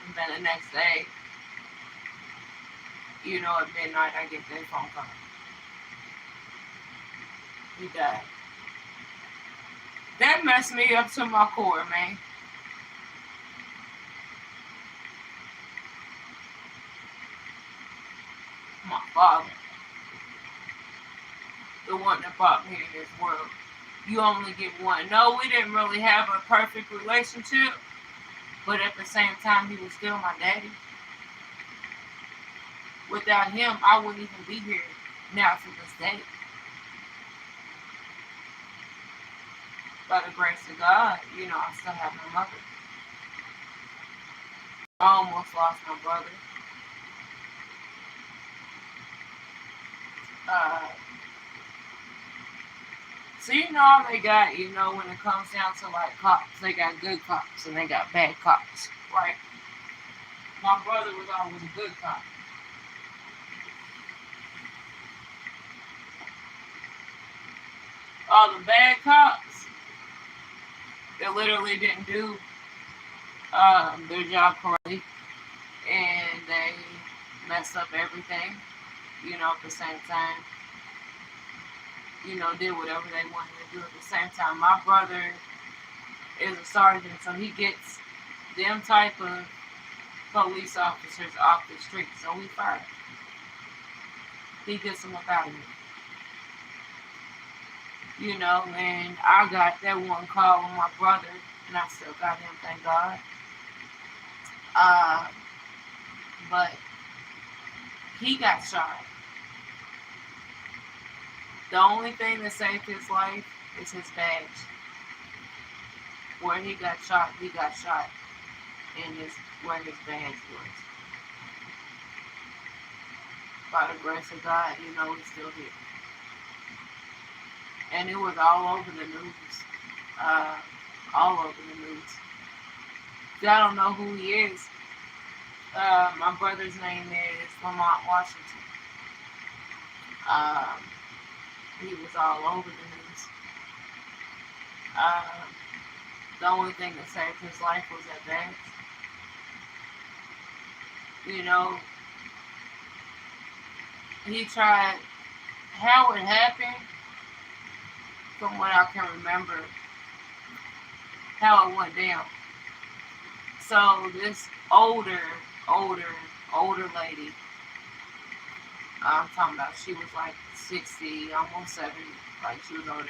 And then the next day, you know, at midnight, I get that phone call. He died. That messed me up to my core, man. My father, the one that brought me in this world. You only get one. No, we didn't really have a perfect relationship, but at the same time, he was still my daddy. Without him, I wouldn't even be here now to this day. By the grace of God, you know, I still have my mother. I almost lost my brother. So you know how they got, you know, when it comes down to like cops, they got good cops and they got bad cops, right? My brother was always a good cop. All the bad cops, they literally didn't do their job correctly, and they messed up everything, you know, at the same time, you know, did whatever they wanted to do at the same time. My brother is a sergeant, so he gets them type of police officers off the street, so we fired. He gets them up out of here. You know, and I got that one call with my brother, and I still got him, thank God. But he got shot. The only thing that saved his life is his badge. Where he got shot in where his badge was. By the grace of God, you know, he's still here. And it was all over the news. All over the news. If y'all don't know who he is, my brother's name is Lamont Washington. He was all over the news. The only thing that saved his life was that badge. You know, he tried, how it happened, from what I can remember, how it went down. So this older lady, I'm talking about, she was like 60, almost 70, like she was older.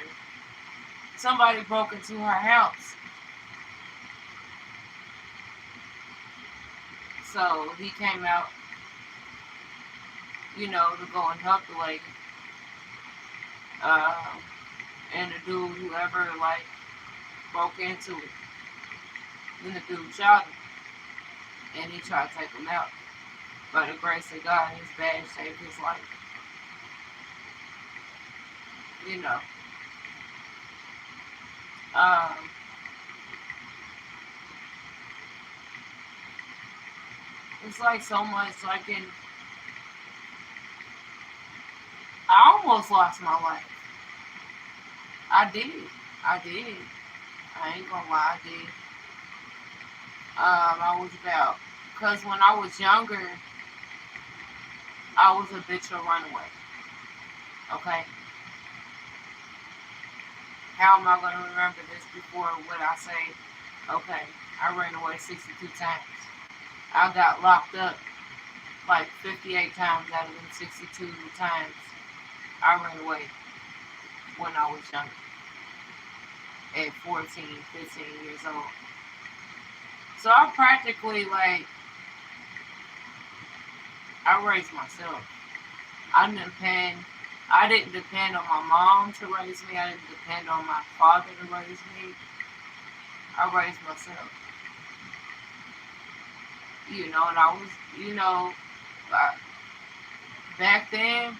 Somebody broke into her house. So he came out, you know, to go and help the lady. And the dude, whoever, like, broke into it. Then the dude shot him. And he tried to take him out. By the grace of God, his badge saved his life. You know. It's like so much, like I almost lost my life. I did. I ain't gonna lie, I did. I was about, because when I was younger, I was a habitual runaway. Okay? How am I going to remember this before what I say? Okay, I ran away 62 times. I got locked up like 58 times out of them 62 times. I ran away when I was younger, at 14, 15 years old. So I practically, like, I raised myself. I didn't depend on my mom to raise me. I didn't depend on my father to raise me. I raised myself. And I was, uh, back then,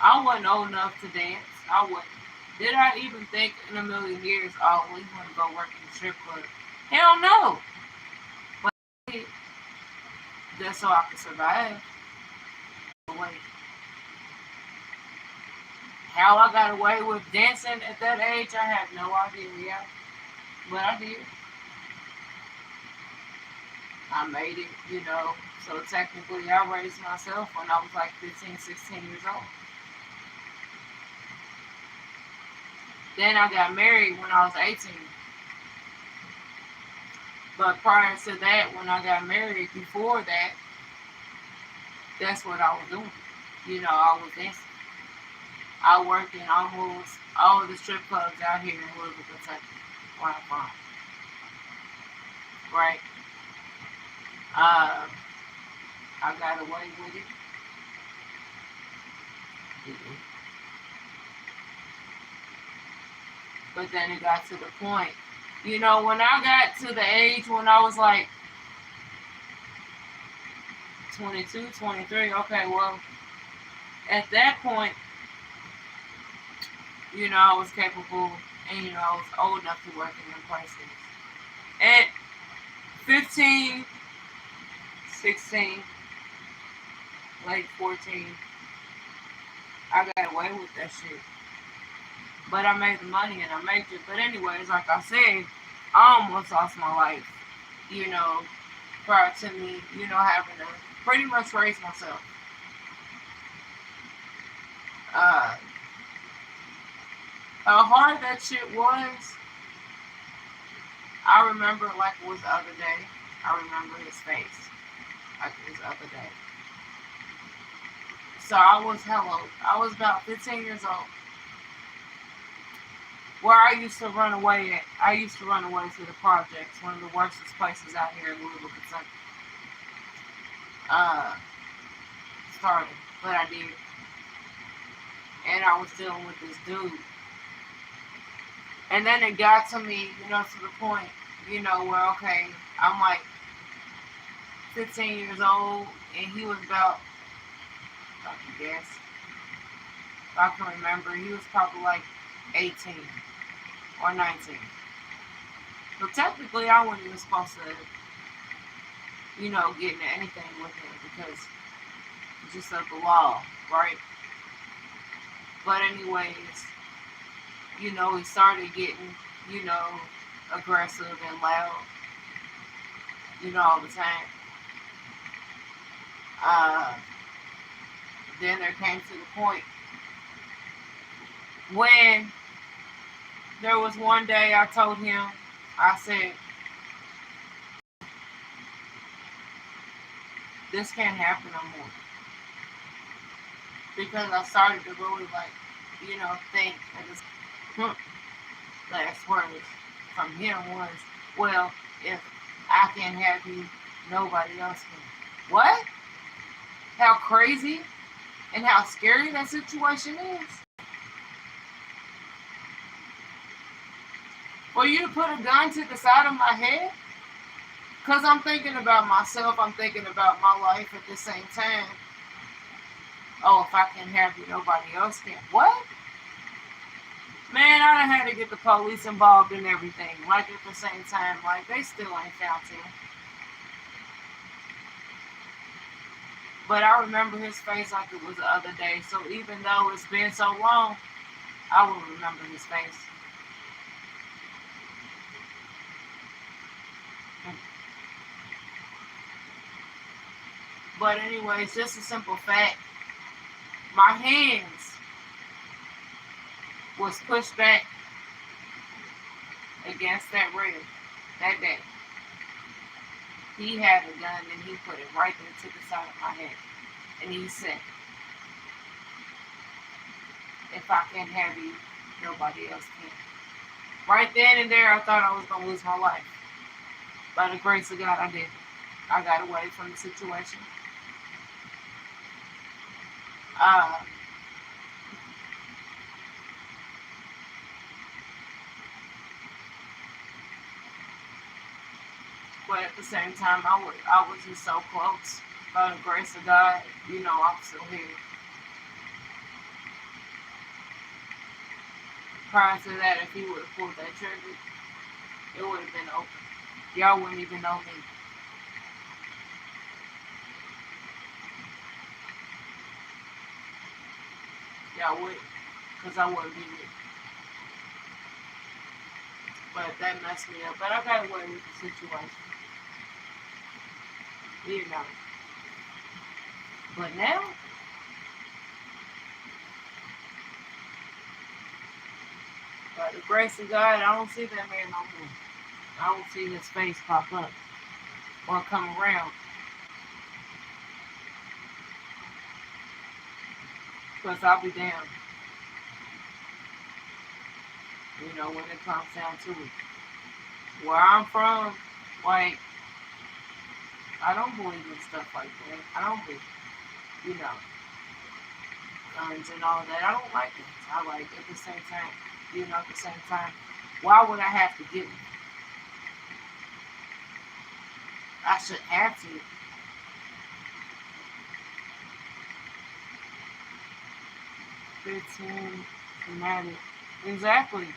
I wasn't old enough to dance. I wasn't. Did I even think in a million years, oh, we want to go work in the strip club? Hell no. But just so I could survive. Away. How I got away with dancing at that age, I have no idea. Yeah, but I did. I made it. So technically, I raised myself when I was like 15, 16 years old. Then I got married when I was 18. But prior to that, when I got married, before that, that's what I was doing. I was dancing. I worked in almost all of the strip clubs out here in Louisville, Kentucky, where I'm from. Right? Uh, I got away with it. But then it got to the point. When I got to the age when I was like 22, 23, okay, well, at that point, I was capable and, I was old enough to work in them places. At 15, 16, late 14, I got away with that shit. But I made the money and I made it. But anyways, like I said, I almost lost my life, you know, prior to me, having to pretty much raise myself. Uh, how hard that shit was, I remember like it was the other day. I remember his face like it was the other day. So I was hello. I was about 15 years old. Where I used to run away at, I used to run away to the projects, one of the worst places out here in Louisville, Kentucky. Uh, Started, but I did. And I was dealing with this dude. And then it got to me, to the point, where, okay, I'm like 15 years old, and he was about, I can guess, if I can remember, he was probably like 18 or 19. So technically, I wasn't even supposed to, get into anything with him because it's just of the law, right? But anyways, he started getting, aggressive and loud, all the time. Uh, then there came to the point when there was one day I told him, I said, this can't happen no more. Because I started to really think that his last words from him was, well, if I can't have you, nobody else can. What? How crazy and how scary that situation is. For you to put a gun to the side of my head? Because I'm thinking about myself, I'm thinking about my life at the same time. Oh, if I can't have you, nobody else can. What? Man, I done had to get the police involved in everything. Like at the same time, like they still ain't found him. But I remember his face like it was the other day. So even though it's been so long, I will remember his face. But anyways, just a simple fact. My hands was pushed back against that rib that day. He had a gun and he put it right there to the side of my head. And he said, if I can't have you, nobody else can. Right then and there, I thought I was going to lose my life. By the grace of God, I did. I got away from the situation. But at the same time, I was just so close. By the grace of God, I'm still here. Prior to that, if he would have pulled that trigger, it would have been open. Y'all wouldn't even know me. Y'all wouldn't, because I wouldn't be with. But that messed me up. But I got away with the situation. But now, by the grace of God, I don't see that man no more. I don't see his face pop up or come around. Because I'll be down. When it comes down to it. Where I'm from, like, I don't believe in stuff like that. I don't believe, guns and all that. I don't like it. I like it at the same time, why would I have to get it? I should have to. Traumatic. Exactly.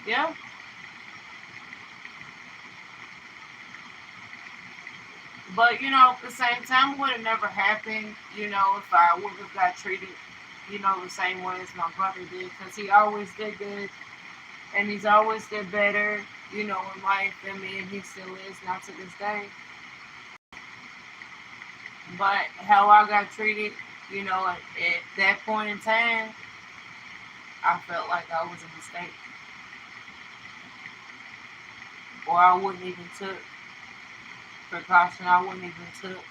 Yeah. But, at the same time, it would have never happened, if I would have got treated, the same way as my brother did. Because he always did good. And he's always did better, in life than me. And he still is, not to this day. But how I got treated, at that point in time, I felt like I was a mistake. Or I wouldn't even took precaution. I wouldn't even took,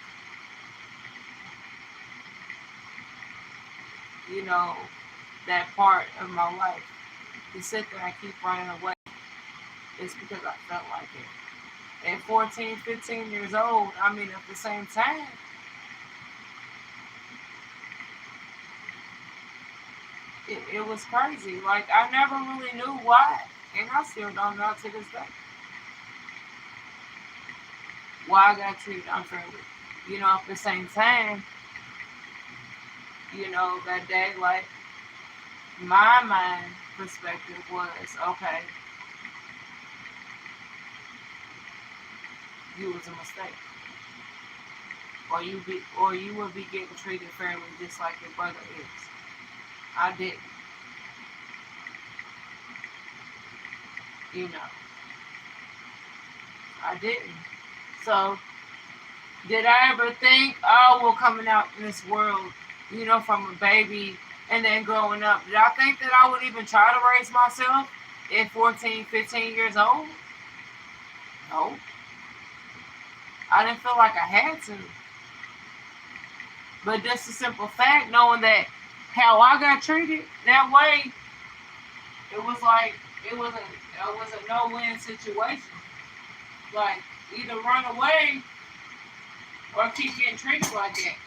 that part of my life. To sit there and keep running away. It's because I felt like it. At 14, 15 years old, at the same time, it was crazy. Like, I never really knew why. And I still don't know to this day. Why I got treated unfairly. At the same time, that day, like, my mind perspective was, okay, you was a mistake. Or you would be getting treated fairly just like your brother is. I didn't. I didn't. So, did I ever think, oh, well, coming out in this world, from a baby and then growing up, did I think that I would even try to raise myself at 14, 15 years old? No. I didn't feel like I had to. But just a simple fact, knowing that how I got treated that way, it was like, it was a no-win situation. Like, either run away or keep getting treated like that.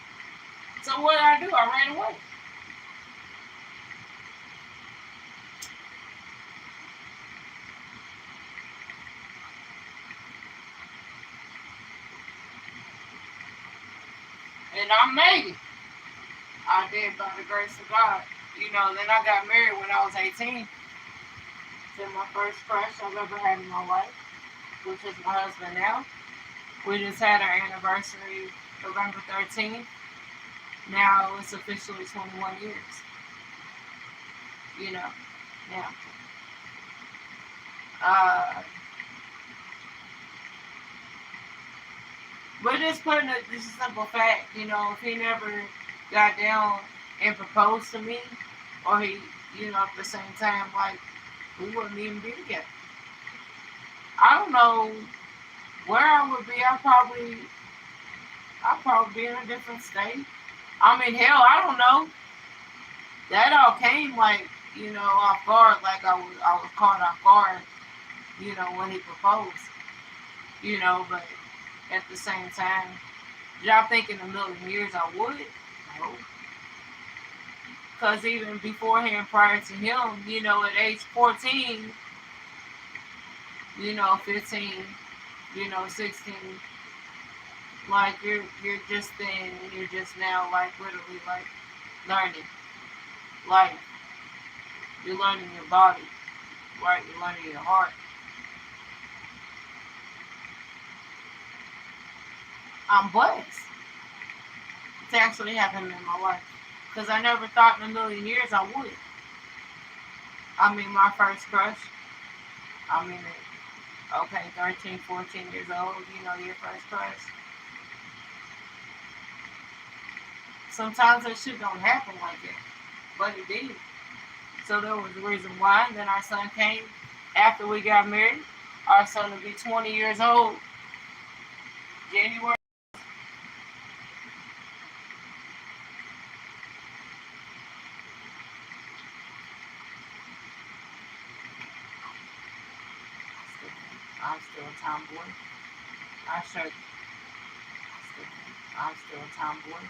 So what did I do? I ran away. And I made it. I did by the grace of God. Then I got married when I was 18. To my first crush I've ever had in my life, which is my husband now. We just had our anniversary November 13th. Now it's officially 21 years. Now. But just putting just a simple fact, if he never got down and proposed to me, or he, at the same time, like, we wouldn't even be together. I don't know where I would be. I'd probably be in a different state. Hell, I don't know. That all came like, off guard, like I was caught off guard, when he proposed. But at the same time, did I think in a million years I would? No. Because even beforehand, prior to him, at age 14, 15, 16. Like you're just thin and you're just now like literally like learning. Like you're learning your body, right? You're learning your heart. I'm blessed to actually have him in my life. Because I never thought in a million years I would. I mean, my first crush, I mean, okay, 13, 14 years old, your first crush. Sometimes that shit don't happen like that. But it did. So there was a reason why. And then our son came after we got married. Our son will be 20 years old. January. I'm still a tomboy. I sure. I'm still a tomboy.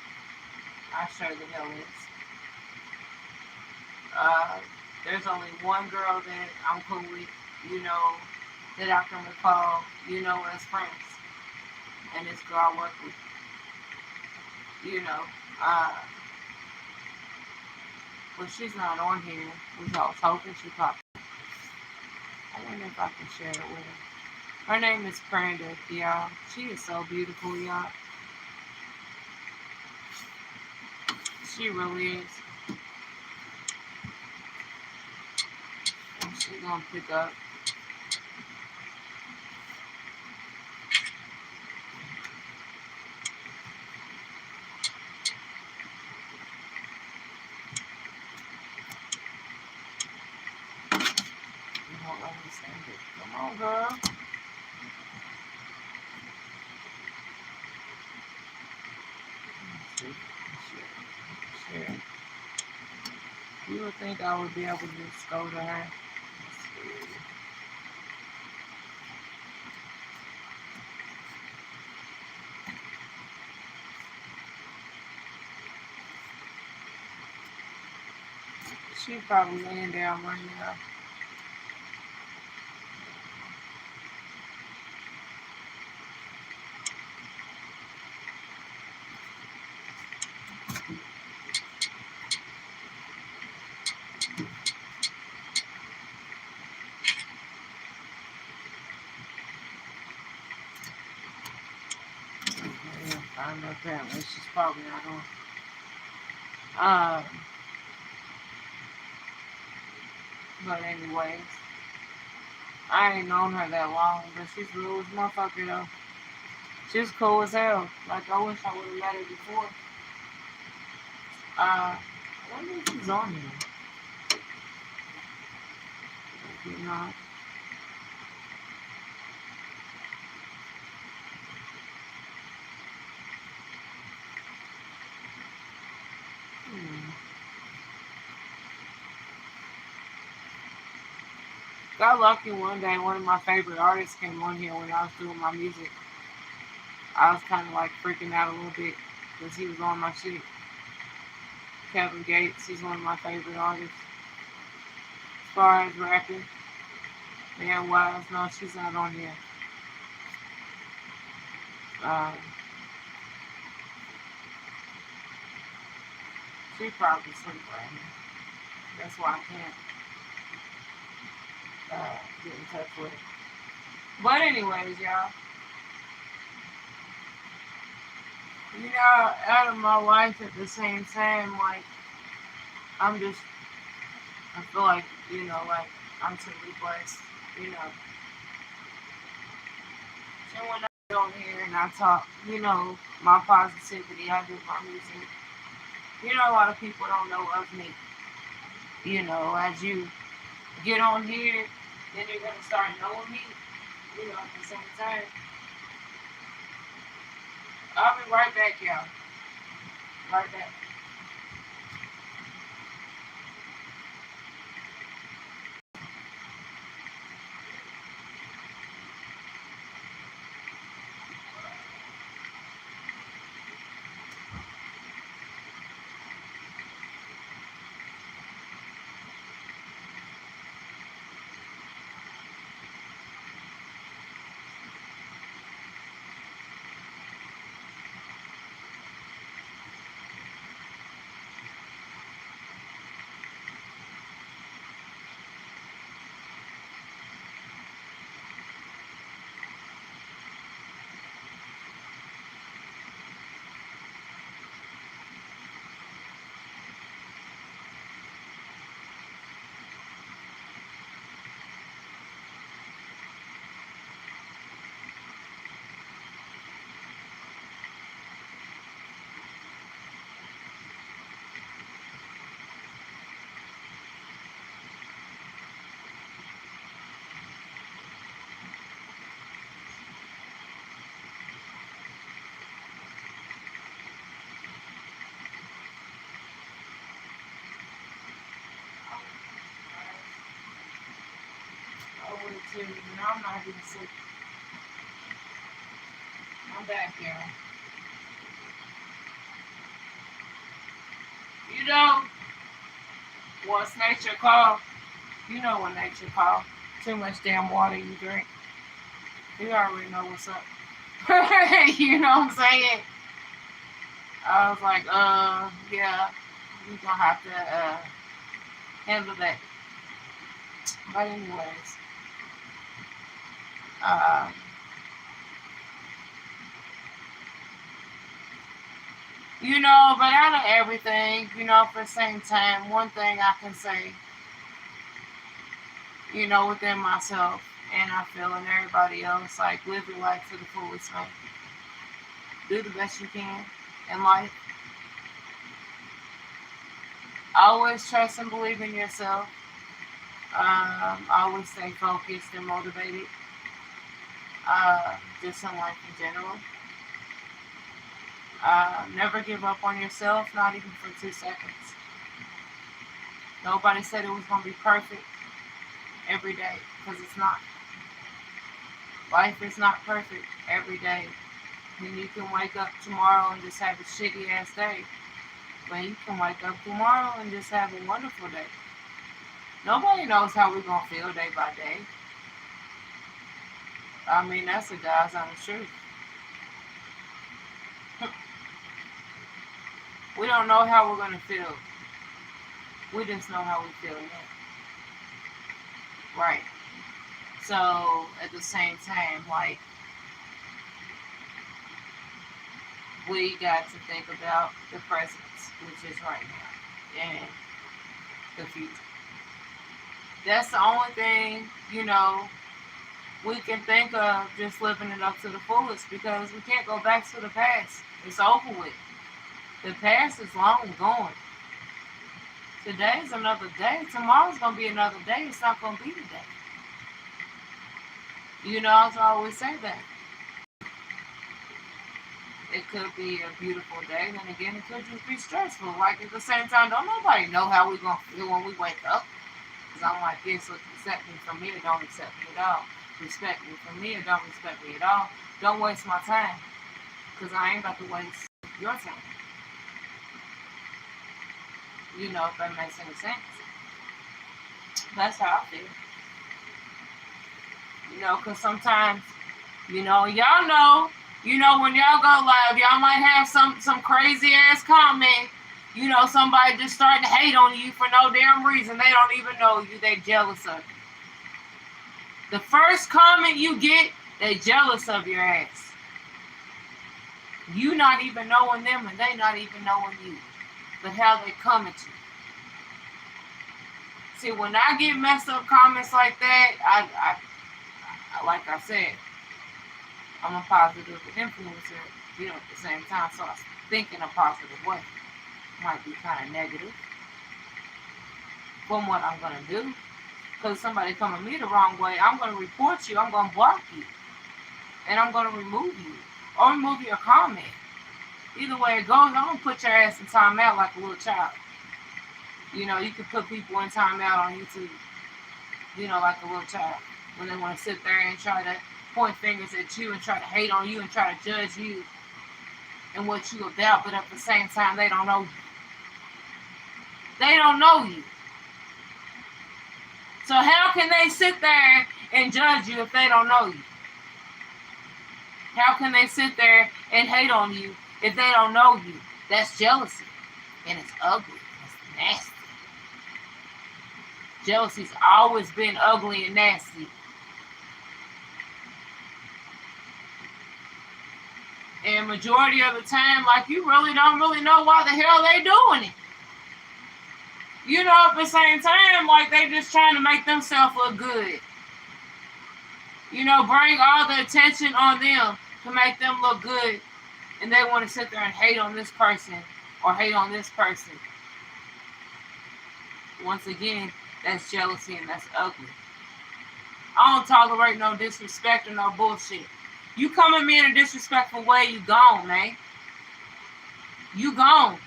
I sure the hell is. Uh, there's only one girl that I'm cool with, you know, that I can recall, as friends. And this girl I work with, you know. Uh, but she's not on here, which I was hoping she popped. I wonder if I can share it with her. Her name is Brenda, y'all. She is so beautiful, y'all. She really is. And she's gonna pick up. You won't understand it. Come on, girl. Share. You would think I would be able to just go to her. She's probably laying down right now. I don't know, apparently she's probably not on. But anyways, I ain't known her that long, but she's a little motherfucker though. She's cool as hell. Like I wish I would have met her before. I wonder if she's on here. Maybe not. Got lucky one day. One of my favorite artists came on here when I was doing my music. I was kind of like freaking out a little bit because he was on my shit. Kevin Gates, he's one of my favorite artists. As far as rapping, man, wise, no, she's not on here. She probably sleep right now. That's why I can't get in touch with her. But anyways, y'all. Out of my life at the same time, like, I feel like, like, I'm truly blessed, So when I get on here and I talk, my positivity, I do my music, a lot of people don't know of me. As you get on here, then you're going to start knowing me, at the same time. I'll be right back, y'all. Right back. too. You know, I'm not getting sick. I'm back here. You know, once nature calls, you know when nature calls. Too much damn water you drink. You already know what's up. You know what I'm saying? I was like, yeah, we're gonna have to handle that. But anyways, you know, but out of everything, you know, for the same time, one thing I can say, you know, within myself, and I feel in everybody else, like, live your life to the fullest, man. Do the best you can in life. Always trust and believe in yourself. Always stay focused and motivated. Just in life in general. Never give up on yourself, not even for 2 seconds. Nobody said it was going to be perfect every day, because it's not. Life is not perfect every day. And you can wake up tomorrow and just have a shitty ass day. But you can wake up tomorrow and just have a wonderful day. Nobody knows how we're going to feel day by day. I mean, that's the God's honest truth. We don't know how we're going to feel. We just know how we feel now. Right. So, at the same time, like, we got to think about the present, which is right now, and the future. That's the only thing, you know, we can think of, just living it up to the fullest, because we can't go back to the past. It's over with. The past is long gone. Today's another day. Tomorrow's going to be another day. It's not going to be today. You know, I always say that. It could be a beautiful day, then again, it could just be stressful. Like, at the same time, don't nobody know how we're going to feel when we wake up. Because I'm like this, look, accept me from me or don't accept me at all. Respect me from me or don't respect me at all. Don't waste my time. Because I ain't about to waste your time. You know, if that makes any sense. That's how I feel. You know, because sometimes, you know, y'all know, you know, when y'all go live, y'all might have some crazy ass comment. You know, somebody just starting to hate on you for no damn reason. They don't even know you. They jealous of you. The first comment you get, they jealous of your ass. You not even knowing them and they not even knowing you. But how they come at you. See, when I get messed up comments like that, I like I said, I'm a positive influencer, you know, at the same time, so I think in a positive way. Might be kind of negative from what I'm going to do. Because somebody come at me the wrong way, I'm going to report you, I'm going to block you. And I'm going to remove you. Or remove your comment. Either way it goes, I'm going to put your ass in timeout like a little child. You know, you can put people in timeout on YouTube. You know, like a little child. When they want to sit there and try to point fingers at you and try to hate on you and try to judge you and what you about, but at the same time, they don't know you. They don't know you. So how can they sit there and judge you if they don't know you? How can they sit there and hate on you if they don't know you? That's jealousy. And it's ugly. It's nasty. Jealousy's always been ugly and nasty. And majority of the time, like, you really don't really know why the hell they doing it. You know, at the same time, like, they just trying to make themselves look good. You know, bring all the attention on them to make them look good. And they want to sit there and hate on this person or hate on this person. Once again, that's jealousy and that's ugly. I don't tolerate no disrespect or no bullshit. You come at me in a disrespectful way, you gone, man. You gone.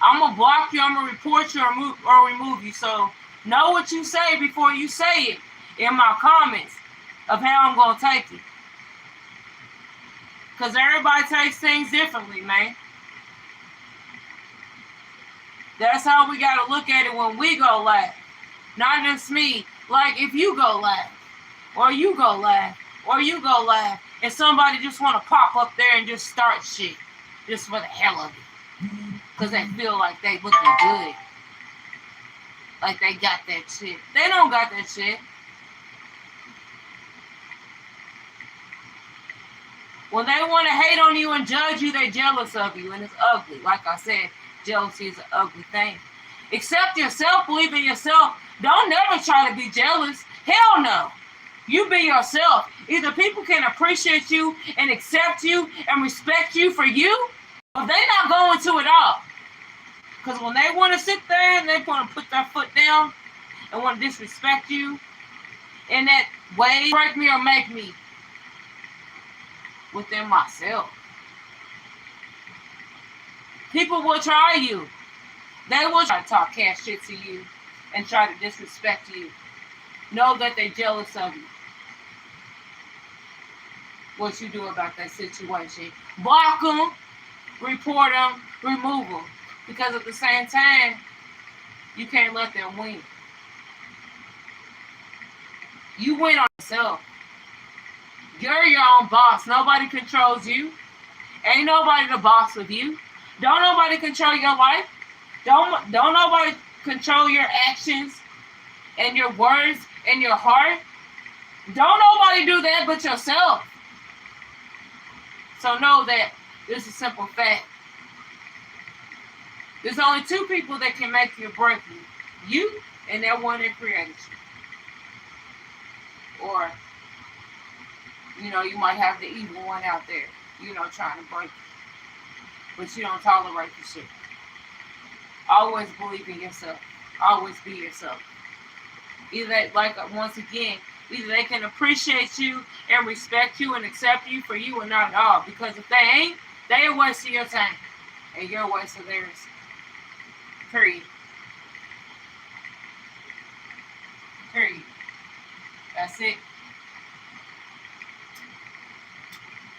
I'm going to block you, I'm going to report you or remove you. So know what you say before you say it in my comments. of how I'm going to take it. Because everybody takes things differently, man. That's how we got to look at it when we go live. Not just me. Like, if you go live, or you go live, or you go live, and somebody just want to pop up there and just start shit, just for the hell of it. Because they feel like they looking good. Like they got that shit. They don't got that shit. When they want to hate on you and judge you, they jealous of you, and it's ugly. Like I said, jealousy is an ugly thing. Accept yourself, believe in yourself. Don't never try to be jealous. Hell no. You be yourself. Either people can appreciate you and accept you and respect you for you, or they're not going to at all. Because when they want to sit there and they want to put their foot down and want to disrespect you in that way, break me or make me within myself. People will try you. They will try to talk cash shit to you and try to disrespect you. Know that they're jealous of you. What you do about that situation. Block them, report them, remove them. Because at the same time, you can't let them win. You win on yourself. You're your own boss. Nobody controls you. Ain't nobody the boss of you. Don't nobody control your life. Don't nobody control your actions and your words and your heart. Don't nobody do that but yourself. So know that this is a simple fact. There's only two people that can make you or break you. You and that one that created you. Or, you might have the evil one out there, trying to break you. But you don't tolerate the shit. Always believe in yourself. Always be yourself. Either, once again, either they can appreciate you and respect you and accept you for you or not at all. Because if they ain't, they are wasting your time. And you're wasting theirs. Period. Period. That's it.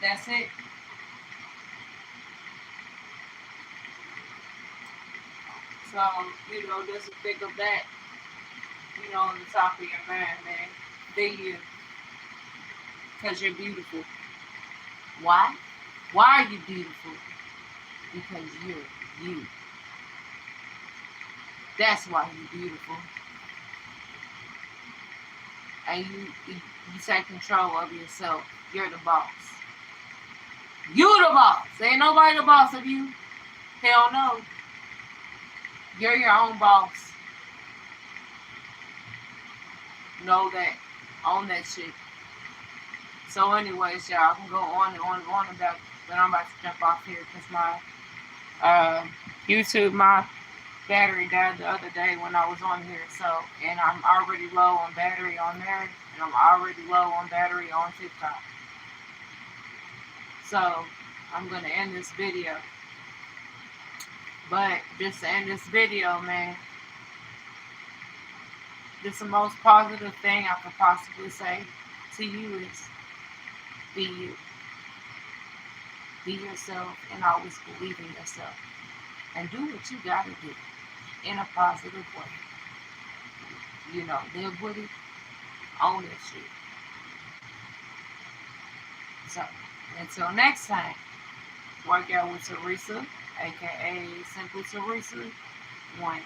That's it. So, just think of that, on the top of your mind, man. Be you. Because you're beautiful. Why? Why are you beautiful? Because you're you. That's why you're beautiful. And you take control of yourself. You're the boss. You the boss. Ain't nobody the boss of you. Hell no. You're your own boss. Know that. Own that shit. So anyways, y'all, I can go on and on and on about it, but I'm about to jump off here because my YouTube, my battery died the other day when I was on here. So, and I'm already low on battery on there, and I'm already low on battery on TikTok. So, I'm going to end this video. But just to end this video, man, just the most positive thing I could possibly say to you is be you. Be yourself and always believe in yourself. And do what you got to do in a positive way. Live with it. Own that shit. So, until next time, work out with Teresa, aka Simply Teresa 1.